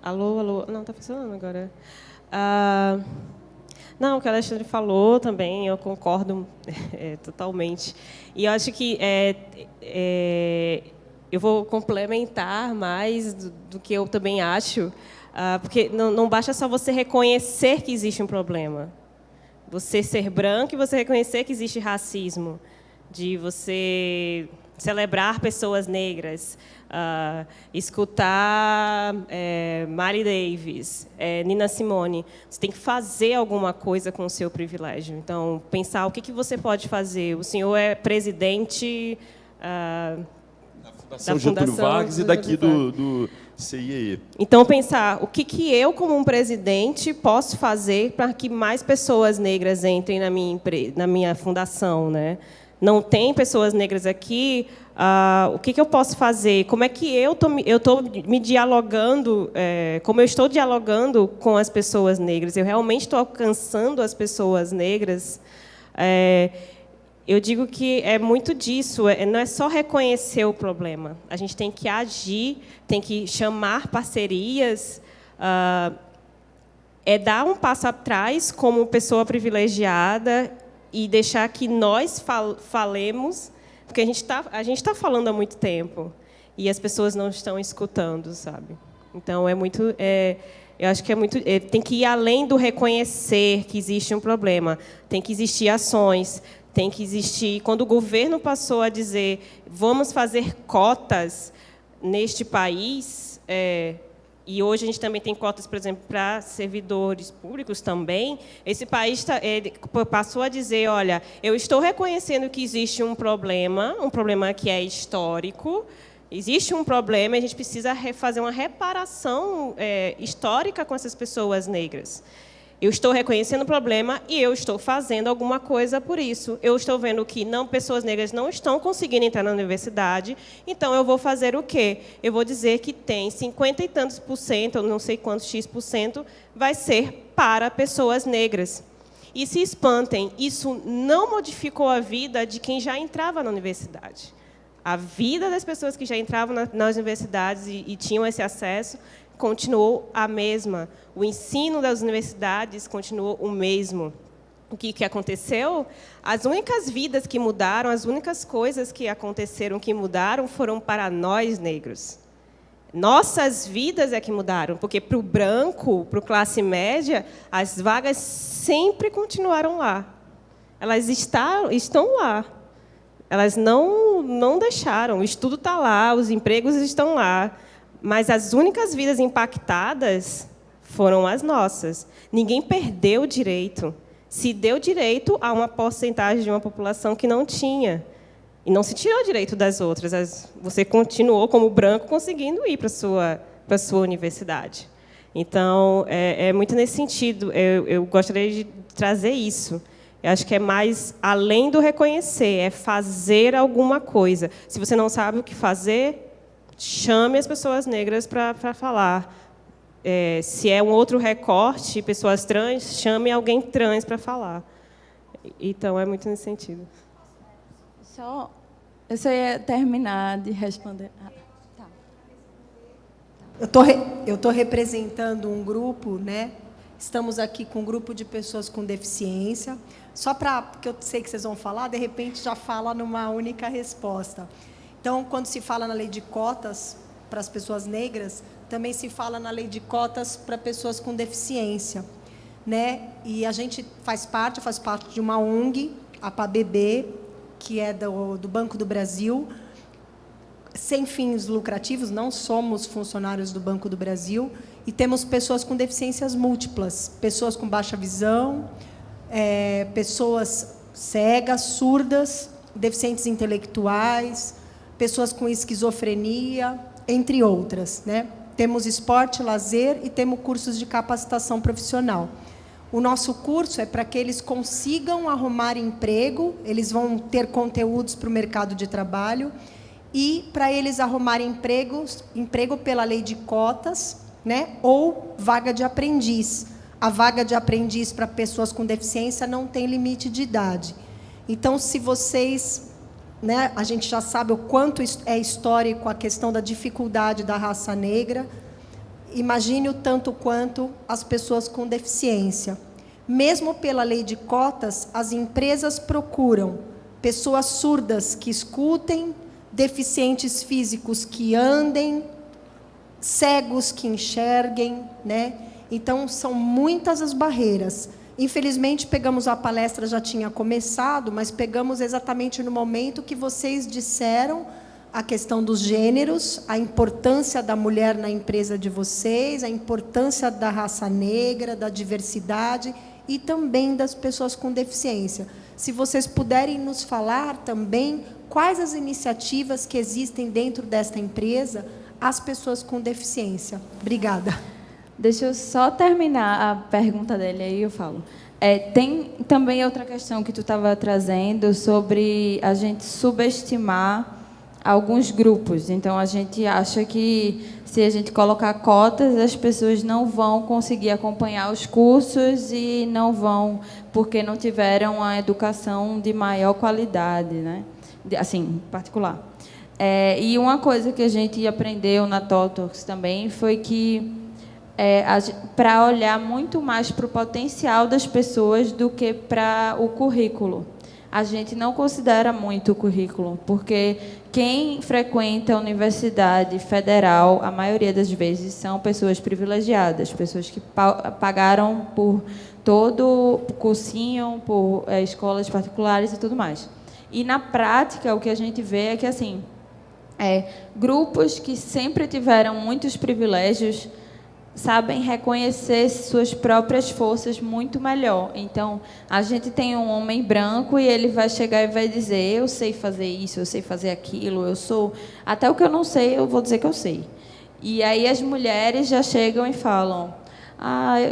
Alô, alô. Não, está funcionando agora. Não, o que o Alexandre falou também, eu concordo totalmente. E eu acho que eu vou complementar mais do que eu também acho, porque não basta só você reconhecer que existe um problema. Você ser branco e você reconhecer que existe racismo, de você celebrar pessoas negras, escutar Mary Davis, Nina Simone. Você tem que fazer alguma coisa com o seu privilégio. Então, pensar o que você pode fazer. O senhor é presidente da Fundação Getúlio Vargas e daqui do CIEE. Então, pensar o que eu, como um presidente, posso fazer para que mais pessoas negras entrem na minha fundação, né? não tem pessoas negras aqui, o que eu posso fazer? Como é que eu estou me dialogando, como eu estou dialogando com as pessoas negras? Eu realmente estou alcançando as pessoas negras? Eu digo que é muito disso, não é só reconhecer o problema. A gente tem que agir, tem que chamar parcerias, dar um passo atrás como pessoa privilegiada e deixar que nós falemos, porque a gente está falando há muito tempo e as pessoas não estão escutando, sabe? Então eu acho que tem que ir além do reconhecer que existe um problema, tem que existir ações, tem que existir. Quando o governo passou a dizer vamos fazer cotas neste país, e hoje a gente também tem cotas, por exemplo, para servidores públicos também, esse país passou a dizer, olha, eu estou reconhecendo que existe um problema que é histórico, existe um problema e a gente precisa fazer uma reparação histórica com essas pessoas negras. Eu estou reconhecendo o problema e eu estou fazendo alguma coisa por isso. Eu estou vendo que pessoas negras não estão conseguindo entrar na universidade, então eu vou fazer o quê? Eu vou dizer que tem 50 e tantos %, ou não sei quantos X%, vai ser para pessoas negras. E se espantem, isso não modificou a vida de quem já entrava na universidade. A vida das pessoas que já entravam nas universidades e tinham esse acesso continuou a mesma. O ensino das universidades continuou o mesmo. O que aconteceu? As únicas vidas que mudaram, as únicas coisas que aconteceram, que mudaram, foram para nós, negros. Nossas vidas é que mudaram, porque para o branco, para a classe média, as vagas sempre continuaram lá. Elas estão lá. Elas não deixaram. O estudo está lá, os empregos estão lá. Mas as únicas vidas impactadas foram as nossas. Ninguém perdeu o direito. Se deu direito a uma porcentagem de uma população que não tinha. E não se tirou o direito das outras. Você continuou, como branco, conseguindo ir para a sua universidade. Então, é muito nesse sentido. Eu gostaria de trazer isso. Eu acho que é mais além do reconhecer, é fazer alguma coisa. Se você não sabe o que fazer, chame as pessoas negras para falar. Se é um outro recorte, pessoas trans, chame alguém trans para falar. Então, é muito nesse sentido. Eu só ia terminar de responder. Tá. Eu estou representando um grupo, né? Estamos aqui com um grupo de pessoas com deficiência. Só porque eu sei que vocês vão falar, de repente já fala numa única resposta. Então, quando se fala na lei de cotas para as pessoas negras, também se fala na lei de cotas para pessoas com deficiência, né? E a gente faz parte de uma ONG, a PABB, que é do Banco do Brasil, sem fins lucrativos, não somos funcionários do Banco do Brasil, e temos pessoas com deficiências múltiplas, pessoas com baixa visão, pessoas cegas, surdas, deficientes intelectuais, pessoas com esquizofrenia, entre outras, né? Temos esporte, lazer e temos cursos de capacitação profissional. O nosso curso é para que eles consigam arrumar emprego, eles vão ter conteúdos para o mercado de trabalho, e para eles arrumarem emprego pela lei de cotas, né? Ou vaga de aprendiz. A vaga de aprendiz para pessoas com deficiência não tem limite de idade. Então, se vocês... né, a gente já sabe o quanto é histórico a questão da dificuldade da raça negra. Imagine o tanto quanto as pessoas com deficiência. Mesmo pela lei de cotas, as empresas procuram pessoas surdas que escutem, deficientes físicos que andem, cegos que enxerguem, né? Então, são muitas as barreiras. Infelizmente, pegamos a palestra, já tinha começado, mas pegamos exatamente no momento que vocês disseram a questão dos gêneros, a importância da mulher na empresa de vocês, a importância da raça negra, da diversidade e também das pessoas com deficiência. Se vocês puderem nos falar também quais as iniciativas que existem dentro desta empresa, as pessoas com deficiência. Obrigada. Deixa eu só terminar a pergunta dele, aí eu falo. Tem também outra questão que tu estava trazendo sobre a gente subestimar alguns grupos. Então, a gente acha que se a gente colocar cotas, as pessoas não vão conseguir acompanhar os cursos e não vão, porque não tiveram a educação de maior qualidade, né? Assim, particular. E uma coisa que a gente aprendeu na TOTOX também foi que para olhar muito mais para o potencial das pessoas do que para o currículo. A gente não considera muito o currículo, porque quem frequenta a universidade federal, a maioria das vezes, são pessoas privilegiadas, pessoas que pagaram por todo o cursinho, por escolas particulares e tudo mais. E, na prática, o que a gente vê é que, assim, grupos que sempre tiveram muitos privilégios sabem reconhecer suas próprias forças muito melhor. Então, a gente tem um homem branco e ele vai chegar e vai dizer: eu sei fazer isso, eu sei fazer aquilo, eu sou... Até o que eu não sei, eu vou dizer que eu sei. E aí as mulheres já chegam e falam: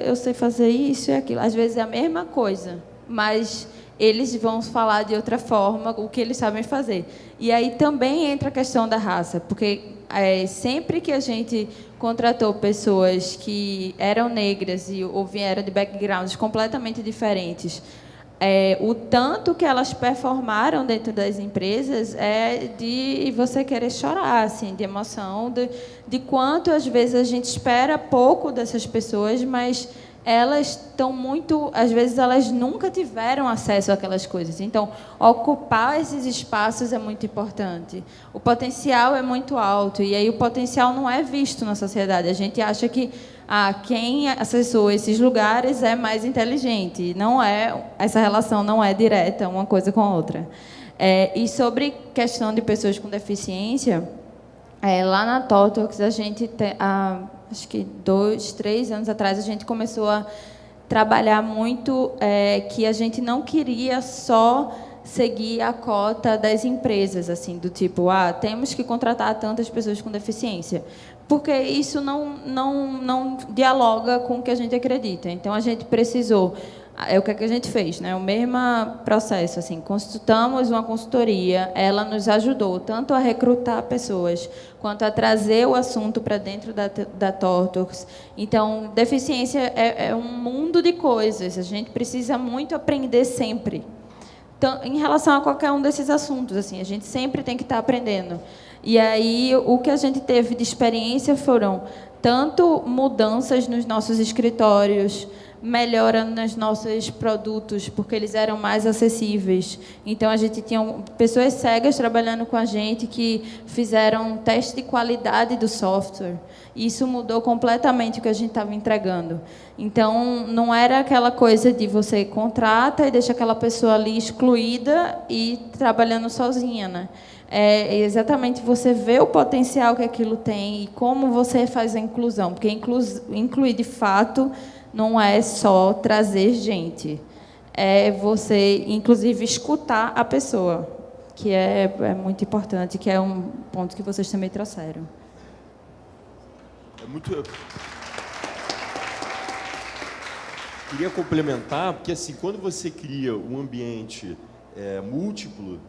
eu sei fazer isso e aquilo. Às vezes é a mesma coisa, mas eles vão falar de outra forma o que eles sabem fazer. E aí também entra a questão da raça, porque sempre que a gente contratou pessoas que eram negras ou vieram de backgrounds completamente diferentes, o tanto que elas performaram dentro das empresas é de você querer chorar, assim, de emoção, de quanto, às vezes, a gente espera pouco dessas pessoas, mas elas estão muito... Às vezes, elas nunca tiveram acesso àquelas coisas. Então, ocupar esses espaços é muito importante. O potencial é muito alto, e aí o potencial não é visto na sociedade. A gente acha que quem acessou esses lugares é mais inteligente. Não é, essa relação não é direta uma coisa com a outra. E sobre questão de pessoas com deficiência, lá na TOTOX, a gente tem... acho que 2, 3 anos atrás, a gente começou a trabalhar muito que a gente não queria só seguir a cota das empresas, assim, do tipo, temos que contratar tantas pessoas com deficiência, porque isso não dialoga com o que a gente acredita. Então, a gente precisou... o que a gente fez, né? O mesmo processo, assim, consultamos uma consultoria, ela nos ajudou tanto a recrutar pessoas, quanto a trazer o assunto para dentro da TOTOX. Então, deficiência é um mundo de coisas, a gente precisa muito aprender sempre. Então, em relação a qualquer um desses assuntos, assim, a gente sempre tem que estar aprendendo. E aí, o que a gente teve de experiência foram tanto mudanças nos nossos escritórios, melhora nos nossos produtos, porque eles eram mais acessíveis. Então, a gente tinha pessoas cegas trabalhando com a gente que fizeram um teste de qualidade do software. E isso mudou completamente o que a gente estava entregando. Então, não era aquela coisa de você contrata e deixa aquela pessoa ali excluída e trabalhando sozinha, né? É exatamente você ver o potencial que aquilo tem e como você faz a inclusão. Porque incluir, de fato, não é só trazer gente, é você, inclusive, escutar a pessoa, que é muito importante, que é um ponto que vocês também trouxeram. Queria complementar, porque assim, quando você cria um ambiente múltiplo,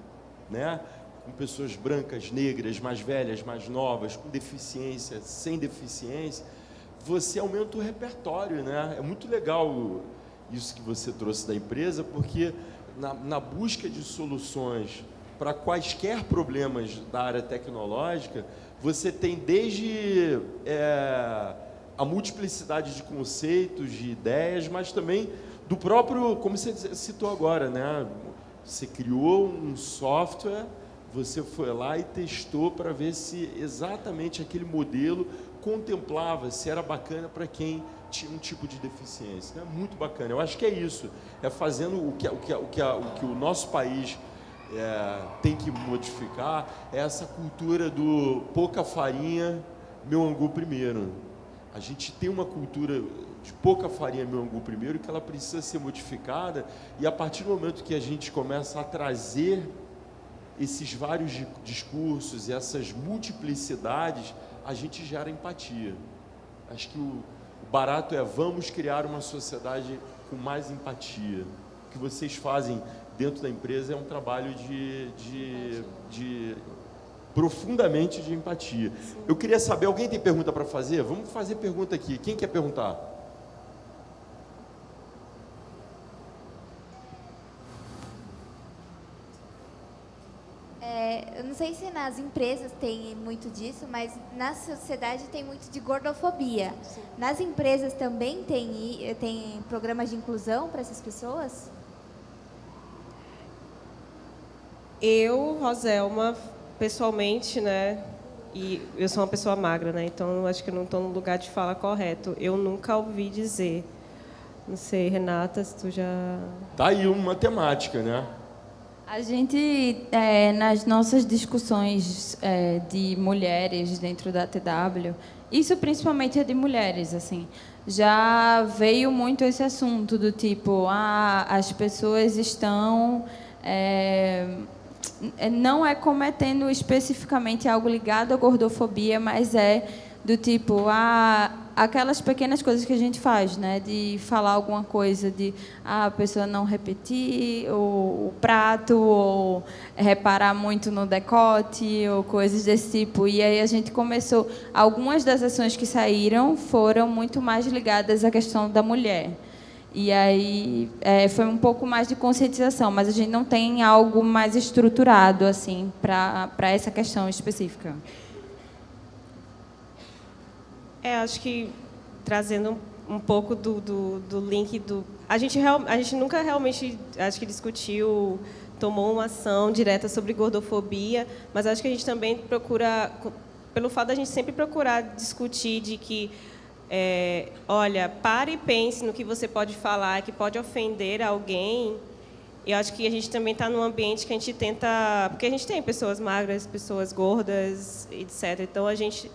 né, com pessoas brancas, negras, mais velhas, mais novas, com deficiência, sem deficiência, você aumenta o repertório, né? É muito legal isso que você trouxe da empresa, porque na busca de soluções para quaisquer problemas da área tecnológica, você tem desde a multiplicidade de conceitos, de ideias, mas também do próprio, como você citou agora, né? Você criou um software, você foi lá e testou para ver se exatamente aquele modelo contemplava, se era bacana para quem tinha um tipo de deficiência. É muito bacana. Eu acho que é isso. É fazendo o que o nosso país tem que modificar, é essa cultura do pouca farinha, meu angu primeiro. A gente tem uma cultura de pouca farinha, meu angu primeiro, que ela precisa ser modificada, e a partir do momento que a gente começa a trazer esses vários discursos e essas multiplicidades, a gente gera empatia. Acho que o barato é vamos criar uma sociedade com mais empatia. O que vocês fazem dentro da empresa é um trabalho profundamente de empatia. Eu queria saber, alguém tem pergunta para fazer? Vamos fazer pergunta aqui. Quem quer perguntar? Eu não sei se nas empresas tem muito disso, mas na sociedade tem muito de gordofobia. Sim. Nas empresas também tem programas de inclusão para essas pessoas? Eu, Roselma, pessoalmente, né, e eu sou uma pessoa magra, né, então eu acho que eu não estou no lugar de fala correto. Eu nunca ouvi dizer. Não sei, Renata, se tu já... Tá aí uma temática, né? A gente, nas nossas discussões de mulheres dentro da TW, isso principalmente é de mulheres, assim, já veio muito esse assunto do tipo, as pessoas estão... não é cometendo especificamente algo ligado à gordofobia, mas é do tipo, aquelas pequenas coisas que a gente faz, né? De falar alguma coisa, de a pessoa não repetir o prato, ou reparar muito no decote, ou coisas desse tipo. E aí a gente começou... Algumas das ações que saíram foram muito mais ligadas à questão da mulher. E aí foi um pouco mais de conscientização, mas a gente não tem algo mais estruturado assim para essa questão específica. Acho que trazendo um pouco do link do... A gente nunca realmente, acho que discutiu, tomou uma ação direta sobre gordofobia, mas acho que a gente também procura, pelo fato da gente sempre procurar discutir de que, olha, pare e pense no que você pode falar, que pode ofender alguém. Eu acho que a gente também está num ambiente que a gente tenta... Porque a gente tem pessoas magras, pessoas gordas, etc. Então, a gente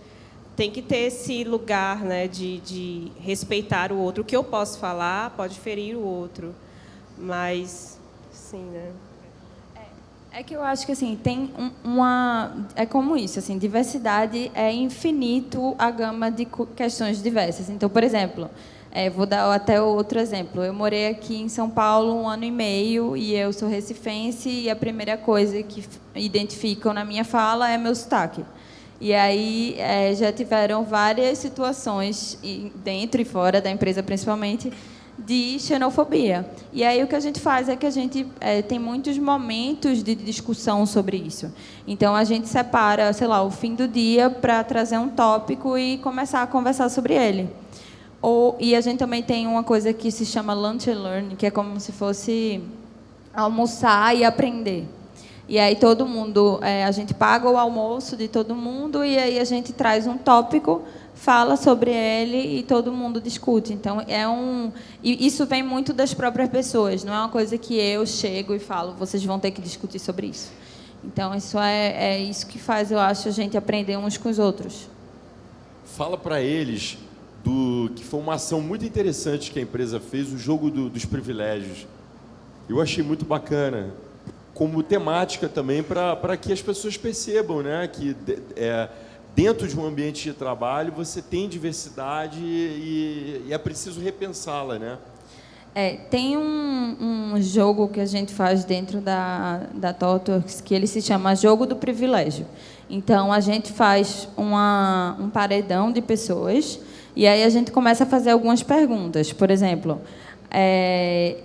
tem que ter esse lugar, né, de respeitar o outro. O que eu posso falar pode ferir o outro, mas, sim, né? É que eu acho que assim tem é como isso, assim, diversidade é infinito a gama de questões diversas. Então, por exemplo, vou dar até outro exemplo. Eu morei aqui em São Paulo 1 ano e meio e eu sou recifense e a primeira coisa que identificam na minha fala é meu sotaque. E aí já tiveram várias situações, dentro e fora da empresa principalmente, de xenofobia. E aí o que a gente faz é que a gente tem muitos momentos de discussão sobre isso. Então, a gente separa, sei lá, o fim do dia para trazer um tópico e começar a conversar sobre ele. E a gente também tem uma coisa que se chama Lunch and Learn, que é como se fosse almoçar e aprender. E aí todo mundo, a gente paga o almoço de todo mundo e aí a gente traz um tópico, fala sobre ele e todo mundo discute. Então, e isso vem muito das próprias pessoas, não é uma coisa que eu chego e falo, vocês vão ter que discutir sobre isso. Então, isso é isso que faz, eu acho, a gente aprender uns com os outros. Fala para eles que foi uma ação muito interessante que a empresa fez, o jogo dos privilégios. Eu achei muito bacana, como temática também para que as pessoas percebam, né, que dentro de um ambiente de trabalho você tem diversidade e é preciso repensá-la, né? Tem um jogo que a gente faz dentro da ThoughtWorks que ele se chama Jogo do Privilégio. Então, a gente faz um paredão de pessoas e aí a gente começa a fazer algumas perguntas. Por exemplo,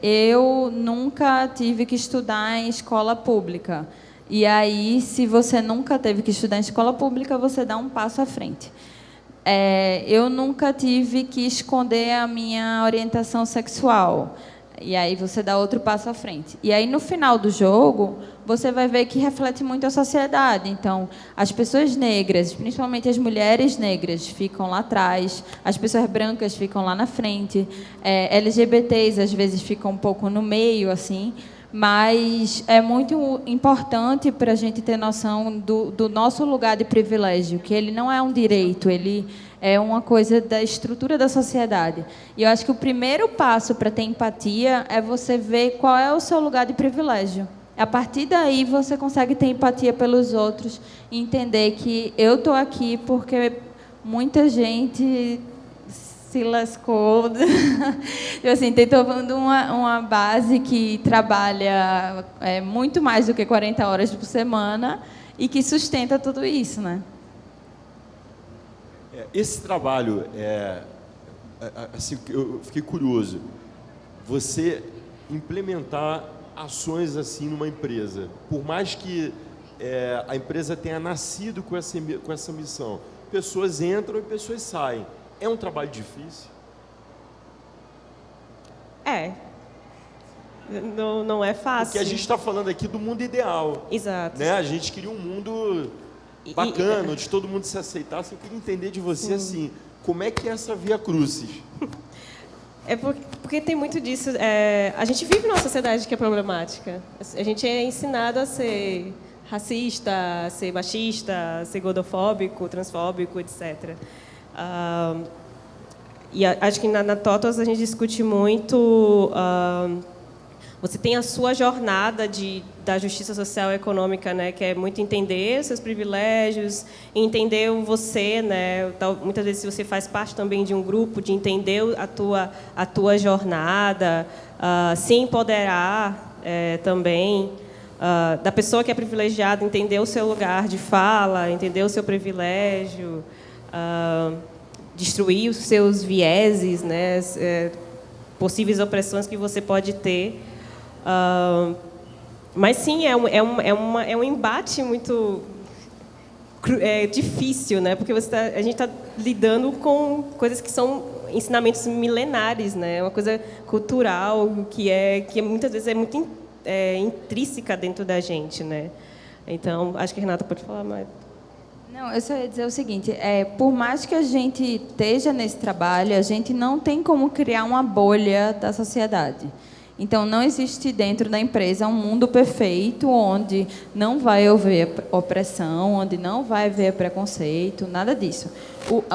eu nunca tive que estudar em escola pública. E aí, se você nunca teve que estudar em escola pública, você dá um passo à frente. Eu nunca tive que esconder a minha orientação sexual. E aí você dá outro passo à frente. E aí, no final do jogo, você vai ver que reflete muito a sociedade. Então, as pessoas negras, principalmente as mulheres negras, ficam lá atrás, as pessoas brancas ficam lá na frente, LGBTs, às vezes, ficam um pouco no meio, assim, mas é muito importante para a gente ter noção do nosso lugar de privilégio, que ele não é um direito, ele é uma coisa da estrutura da sociedade. E eu acho que o primeiro passo para ter empatia é você ver qual é o seu lugar de privilégio. A partir daí, você consegue ter empatia pelos outros e entender que eu estou aqui porque muita gente se lascou. Assim, tem toda uma base que trabalha muito mais do que 40 horas por semana e que sustenta tudo isso, né? Esse trabalho, assim, eu fiquei curioso, você implementar ações assim numa empresa, por mais que a empresa tenha nascido com essa missão, pessoas entram e pessoas saem. É um trabalho difícil? Não é fácil. Porque a gente está falando aqui do mundo ideal. Exato. Né? A gente queria um mundo bacana, onde todo mundo se aceitasse. Eu queria entender de você, assim, como é que é essa via crucis? Porque tem muito disso. A gente vive numa sociedade que é problemática. A gente é ensinado a ser racista, a ser machista, a ser gordofóbico, transfóbico, etc. E acho que na TOTOS a gente discute muito. Você tem a sua jornada da justiça social e econômica, né, que é muito entender os seus privilégios, entender você, né, muitas vezes você faz parte também de um grupo, de entender a tua jornada, se empoderar também da pessoa que é privilegiada, entender o seu lugar de fala, entender o seu privilégio, destruir os seus vieses, né, possíveis opressões que você pode ter. Mas sim, é um embate muito difícil, né? Porque a gente está lidando com coisas que são ensinamentos milenares, né? É uma coisa cultural que muitas vezes é muito intrínseca dentro da gente, né? Então, acho que a Renata pode falar mais. Não, eu só ia dizer o seguinte, por mais que a gente esteja nesse trabalho, a gente não tem como criar uma bolha da sociedade. Então, não existe dentro da empresa um mundo perfeito onde não vai haver opressão, onde não vai haver preconceito, nada disso.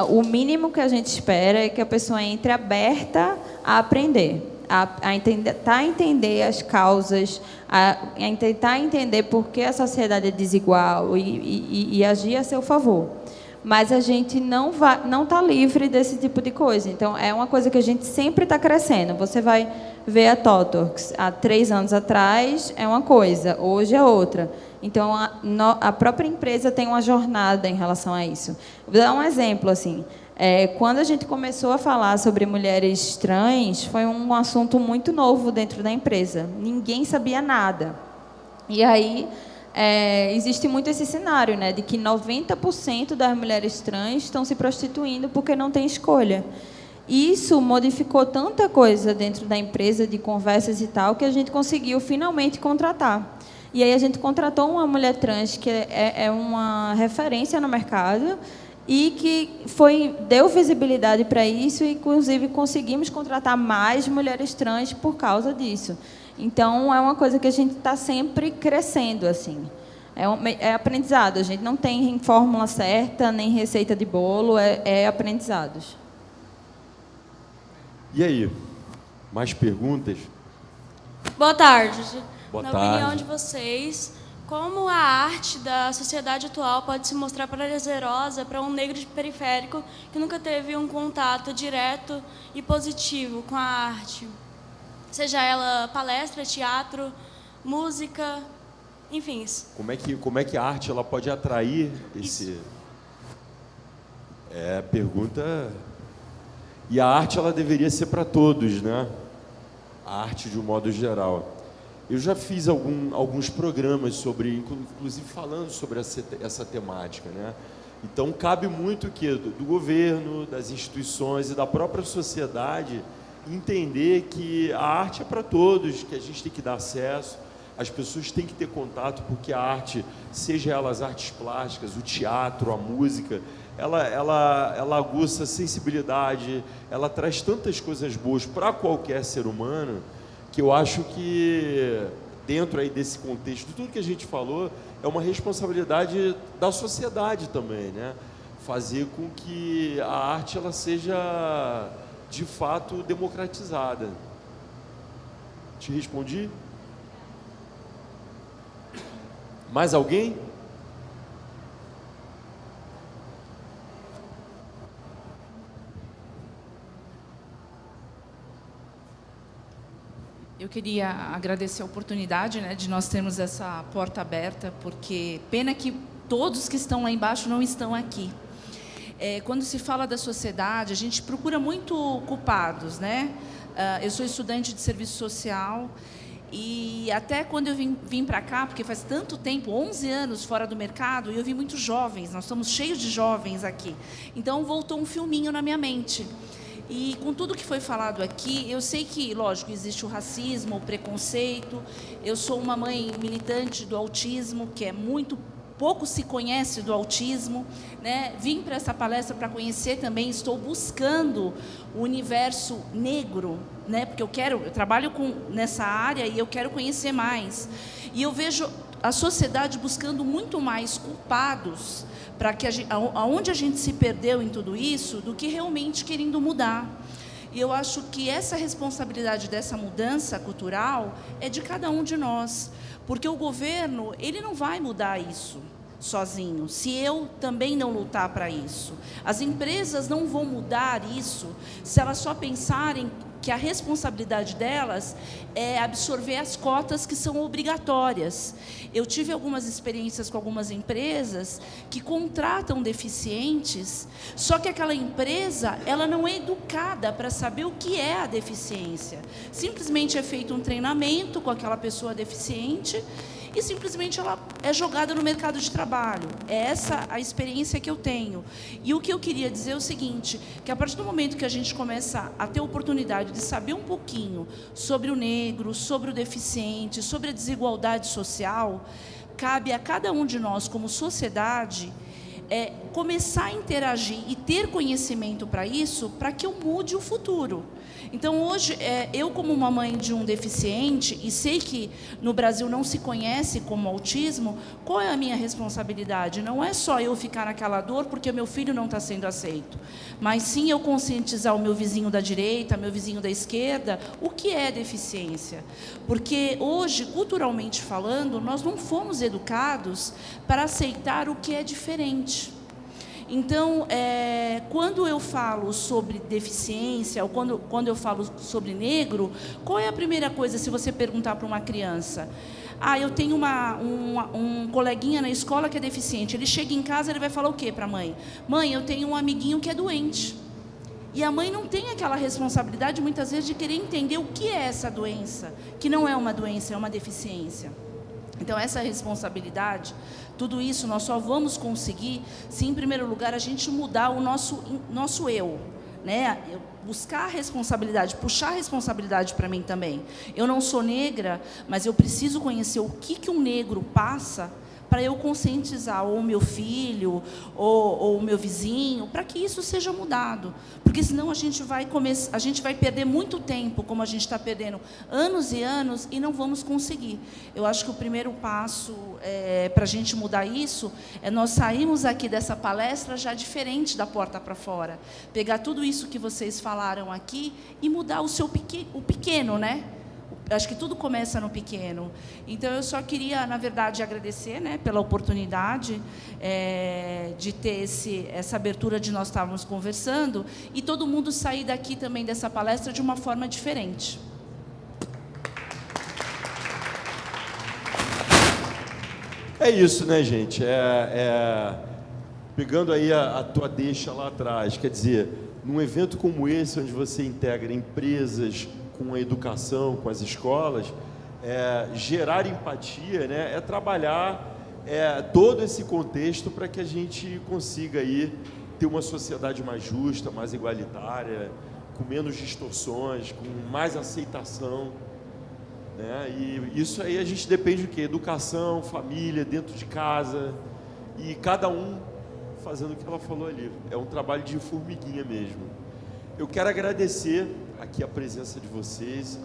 O mínimo que a gente espera é que a pessoa entre aberta a aprender, a entender as causas, a tentar entender por que a sociedade é desigual e agir a seu favor. Mas a gente não está livre desse tipo de coisa. Então, é uma coisa que a gente sempre está crescendo. Você vai ver a TOTOS há 3 anos atrás, é uma coisa, hoje é outra. Então, a própria empresa tem uma jornada em relação a isso. Vou dar um exemplo, assim. Quando a gente começou a falar sobre mulheres trans, foi um assunto muito novo dentro da empresa. Ninguém sabia nada. E aí, existe muito esse cenário, né, de que 90% das mulheres trans estão se prostituindo porque não têm escolha. Isso modificou tanta coisa dentro da empresa, de conversas e tal, que a gente conseguiu finalmente contratar. E aí a gente contratou uma mulher trans que é uma referência no mercado e que deu visibilidade para isso e, inclusive, conseguimos contratar mais mulheres trans por causa disso. Então, é uma coisa que a gente está sempre crescendo, assim. É aprendizado. A gente não tem fórmula certa, nem receita de bolo, é aprendizados. E aí? Mais perguntas? Boa tarde. Boa Na tarde. opinião de vocês, como a arte da sociedade atual pode se mostrar prazerosa para um negro periférico que nunca teve um contato direto e positivo com a arte? Seja ela palestra, teatro, música, enfim. Como é que a arte ela pode atrair esse... Pergunta... E a arte ela deveria ser para todos, né? A arte de um modo geral. Eu já fiz alguns programas sobre, inclusive falando sobre essa temática, né? Então cabe muito que do governo, das instituições e da própria sociedade entender que a arte é para todos, que a gente tem que dar acesso, as pessoas têm que ter contato, porque a arte, seja elas artes plásticas, o teatro, a música, ela aguça a sensibilidade, ela traz tantas coisas boas para qualquer ser humano, que eu acho que, dentro aí desse contexto, de tudo que a gente falou, é uma responsabilidade da sociedade também, né? Fazer com que a arte ela seja, de fato, democratizada. Te respondi? Mais alguém? Eu queria agradecer a oportunidade, né, de nós termos essa porta aberta, porque pena que todos que estão lá embaixo não estão aqui. Quando se fala da sociedade, a gente procura muito culpados, né? Eu sou estudante de serviço social e até quando eu vim para cá, porque faz tanto tempo, 11 anos fora do mercado, e eu vi muitos jovens, nós estamos cheios de jovens aqui. Então, voltou um filminho na minha mente. E com tudo que foi falado aqui, eu sei que, lógico, existe o racismo, o preconceito. Eu sou uma mãe militante do autismo, que é muito pouco se conhece do autismo, né? Vim para essa palestra para conhecer também, estou buscando o universo negro, né? Porque eu trabalho nessa área e eu quero conhecer mais. E eu vejo a sociedade buscando muito mais culpados para que aonde a gente se perdeu em tudo isso, do que realmente querendo mudar. E eu acho que essa responsabilidade dessa mudança cultural é de cada um de nós, porque o governo, ele não vai mudar isso sozinho, se eu também não lutar para isso. As empresas não vão mudar isso se elas só pensarem que a responsabilidade delas é absorver as cotas que são obrigatórias. Eu tive algumas experiências com algumas empresas que contratam deficientes, só que aquela empresa, ela não é educada para saber o que é a deficiência. Simplesmente é feito um treinamento com aquela pessoa deficiente e simplesmente ela é jogada no mercado de trabalho. É essa a experiência que eu tenho. E o que eu queria dizer é o seguinte, que a partir do momento que a gente começa a ter oportunidade de saber um pouquinho sobre o negro, sobre o deficiente, sobre a desigualdade social, cabe a cada um de nós, como sociedade, começar a interagir e ter conhecimento para isso, para que eu mude o futuro. Então, hoje, eu como uma mãe de um deficiente, e sei que no Brasil não se conhece como autismo, qual é a minha responsabilidade? Não é só eu ficar naquela dor porque meu filho não está sendo aceito, mas sim eu conscientizar o meu vizinho da direita, meu vizinho da esquerda, o que é deficiência. Porque hoje, culturalmente falando, nós não fomos educados para aceitar o que é diferente. Então, quando eu falo sobre deficiência, ou quando eu falo sobre negro, qual é a primeira coisa, se você perguntar para uma criança? Eu tenho um coleguinha na escola que é deficiente. Ele chega em casa, ele vai falar o quê para a mãe? Mãe, eu tenho um amiguinho que é doente. E a mãe não tem aquela responsabilidade, muitas vezes, de querer entender o que é essa doença, que não é uma doença, é uma deficiência. Então, essa responsabilidade, tudo isso nós só vamos conseguir se, em primeiro lugar, a gente mudar o nosso eu, né? Buscar a responsabilidade, puxar a responsabilidade para mim também. Eu não sou negra, mas eu preciso conhecer o que um negro passa para eu conscientizar ou o meu filho ou o meu vizinho, para que isso seja mudado. Porque senão a gente vai perder muito tempo, como a gente está perdendo anos e anos, e não vamos conseguir. Eu acho que o primeiro passo para a gente mudar isso é nós sairmos aqui dessa palestra já diferente da porta para fora. Pegar tudo isso que vocês falaram aqui e mudar o pequeno, né? Acho que tudo começa no pequeno. Então, eu só queria, na verdade, agradecer, né, pela oportunidade de ter essa abertura de nós estarmos conversando e todo mundo sair daqui também dessa palestra de uma forma diferente. É isso, né, gente? Pegando aí a tua deixa lá atrás, quer dizer, num evento como esse, onde você integra empresas com a educação, com as escolas, gerar empatia, né, é trabalhar todo esse contexto para que a gente consiga aí ter uma sociedade mais justa, mais igualitária, com menos distorções, com mais aceitação, né? E isso aí a gente depende do quê? Educação, família, dentro de casa, e cada um fazendo o que ela falou ali. É um trabalho de formiguinha mesmo. Eu quero agradecer aqui a presença de vocês,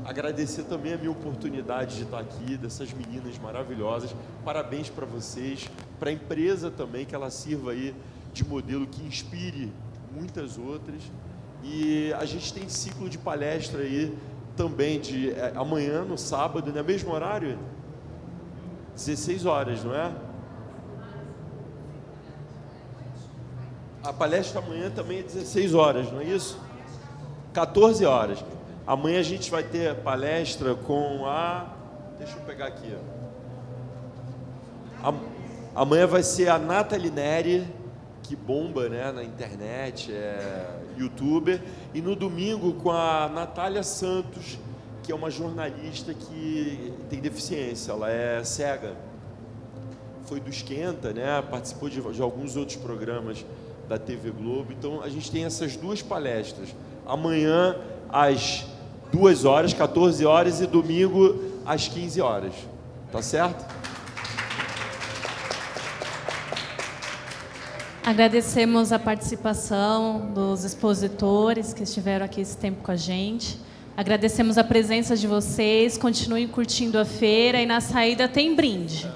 agradecer também a minha oportunidade de estar aqui, dessas meninas maravilhosas. Parabéns para vocês, para a empresa também, que ela sirva aí de modelo que inspire muitas outras. E a gente tem ciclo de palestra aí também de amanhã, no sábado, no mesmo horário? 16 horas, não é? A palestra amanhã também é 16 horas, não é isso? 14 horas. Amanhã a gente vai ter palestra com a... Deixa eu pegar aqui. Amanhã vai ser a Nathalie Neri, que bomba, né, na internet, youtuber. E no domingo com a Natália Santos, que é uma jornalista que tem deficiência, ela é cega. Foi do Esquenta, né, participou de alguns outros programas da TV Globo. Então, a gente tem essas duas palestras. Amanhã, às 2 horas, 14 horas, e domingo, às 15 horas. Tá certo? Agradecemos a participação dos expositores que estiveram aqui esse tempo com a gente. Agradecemos a presença de vocês. Continuem curtindo a feira e na saída tem brinde.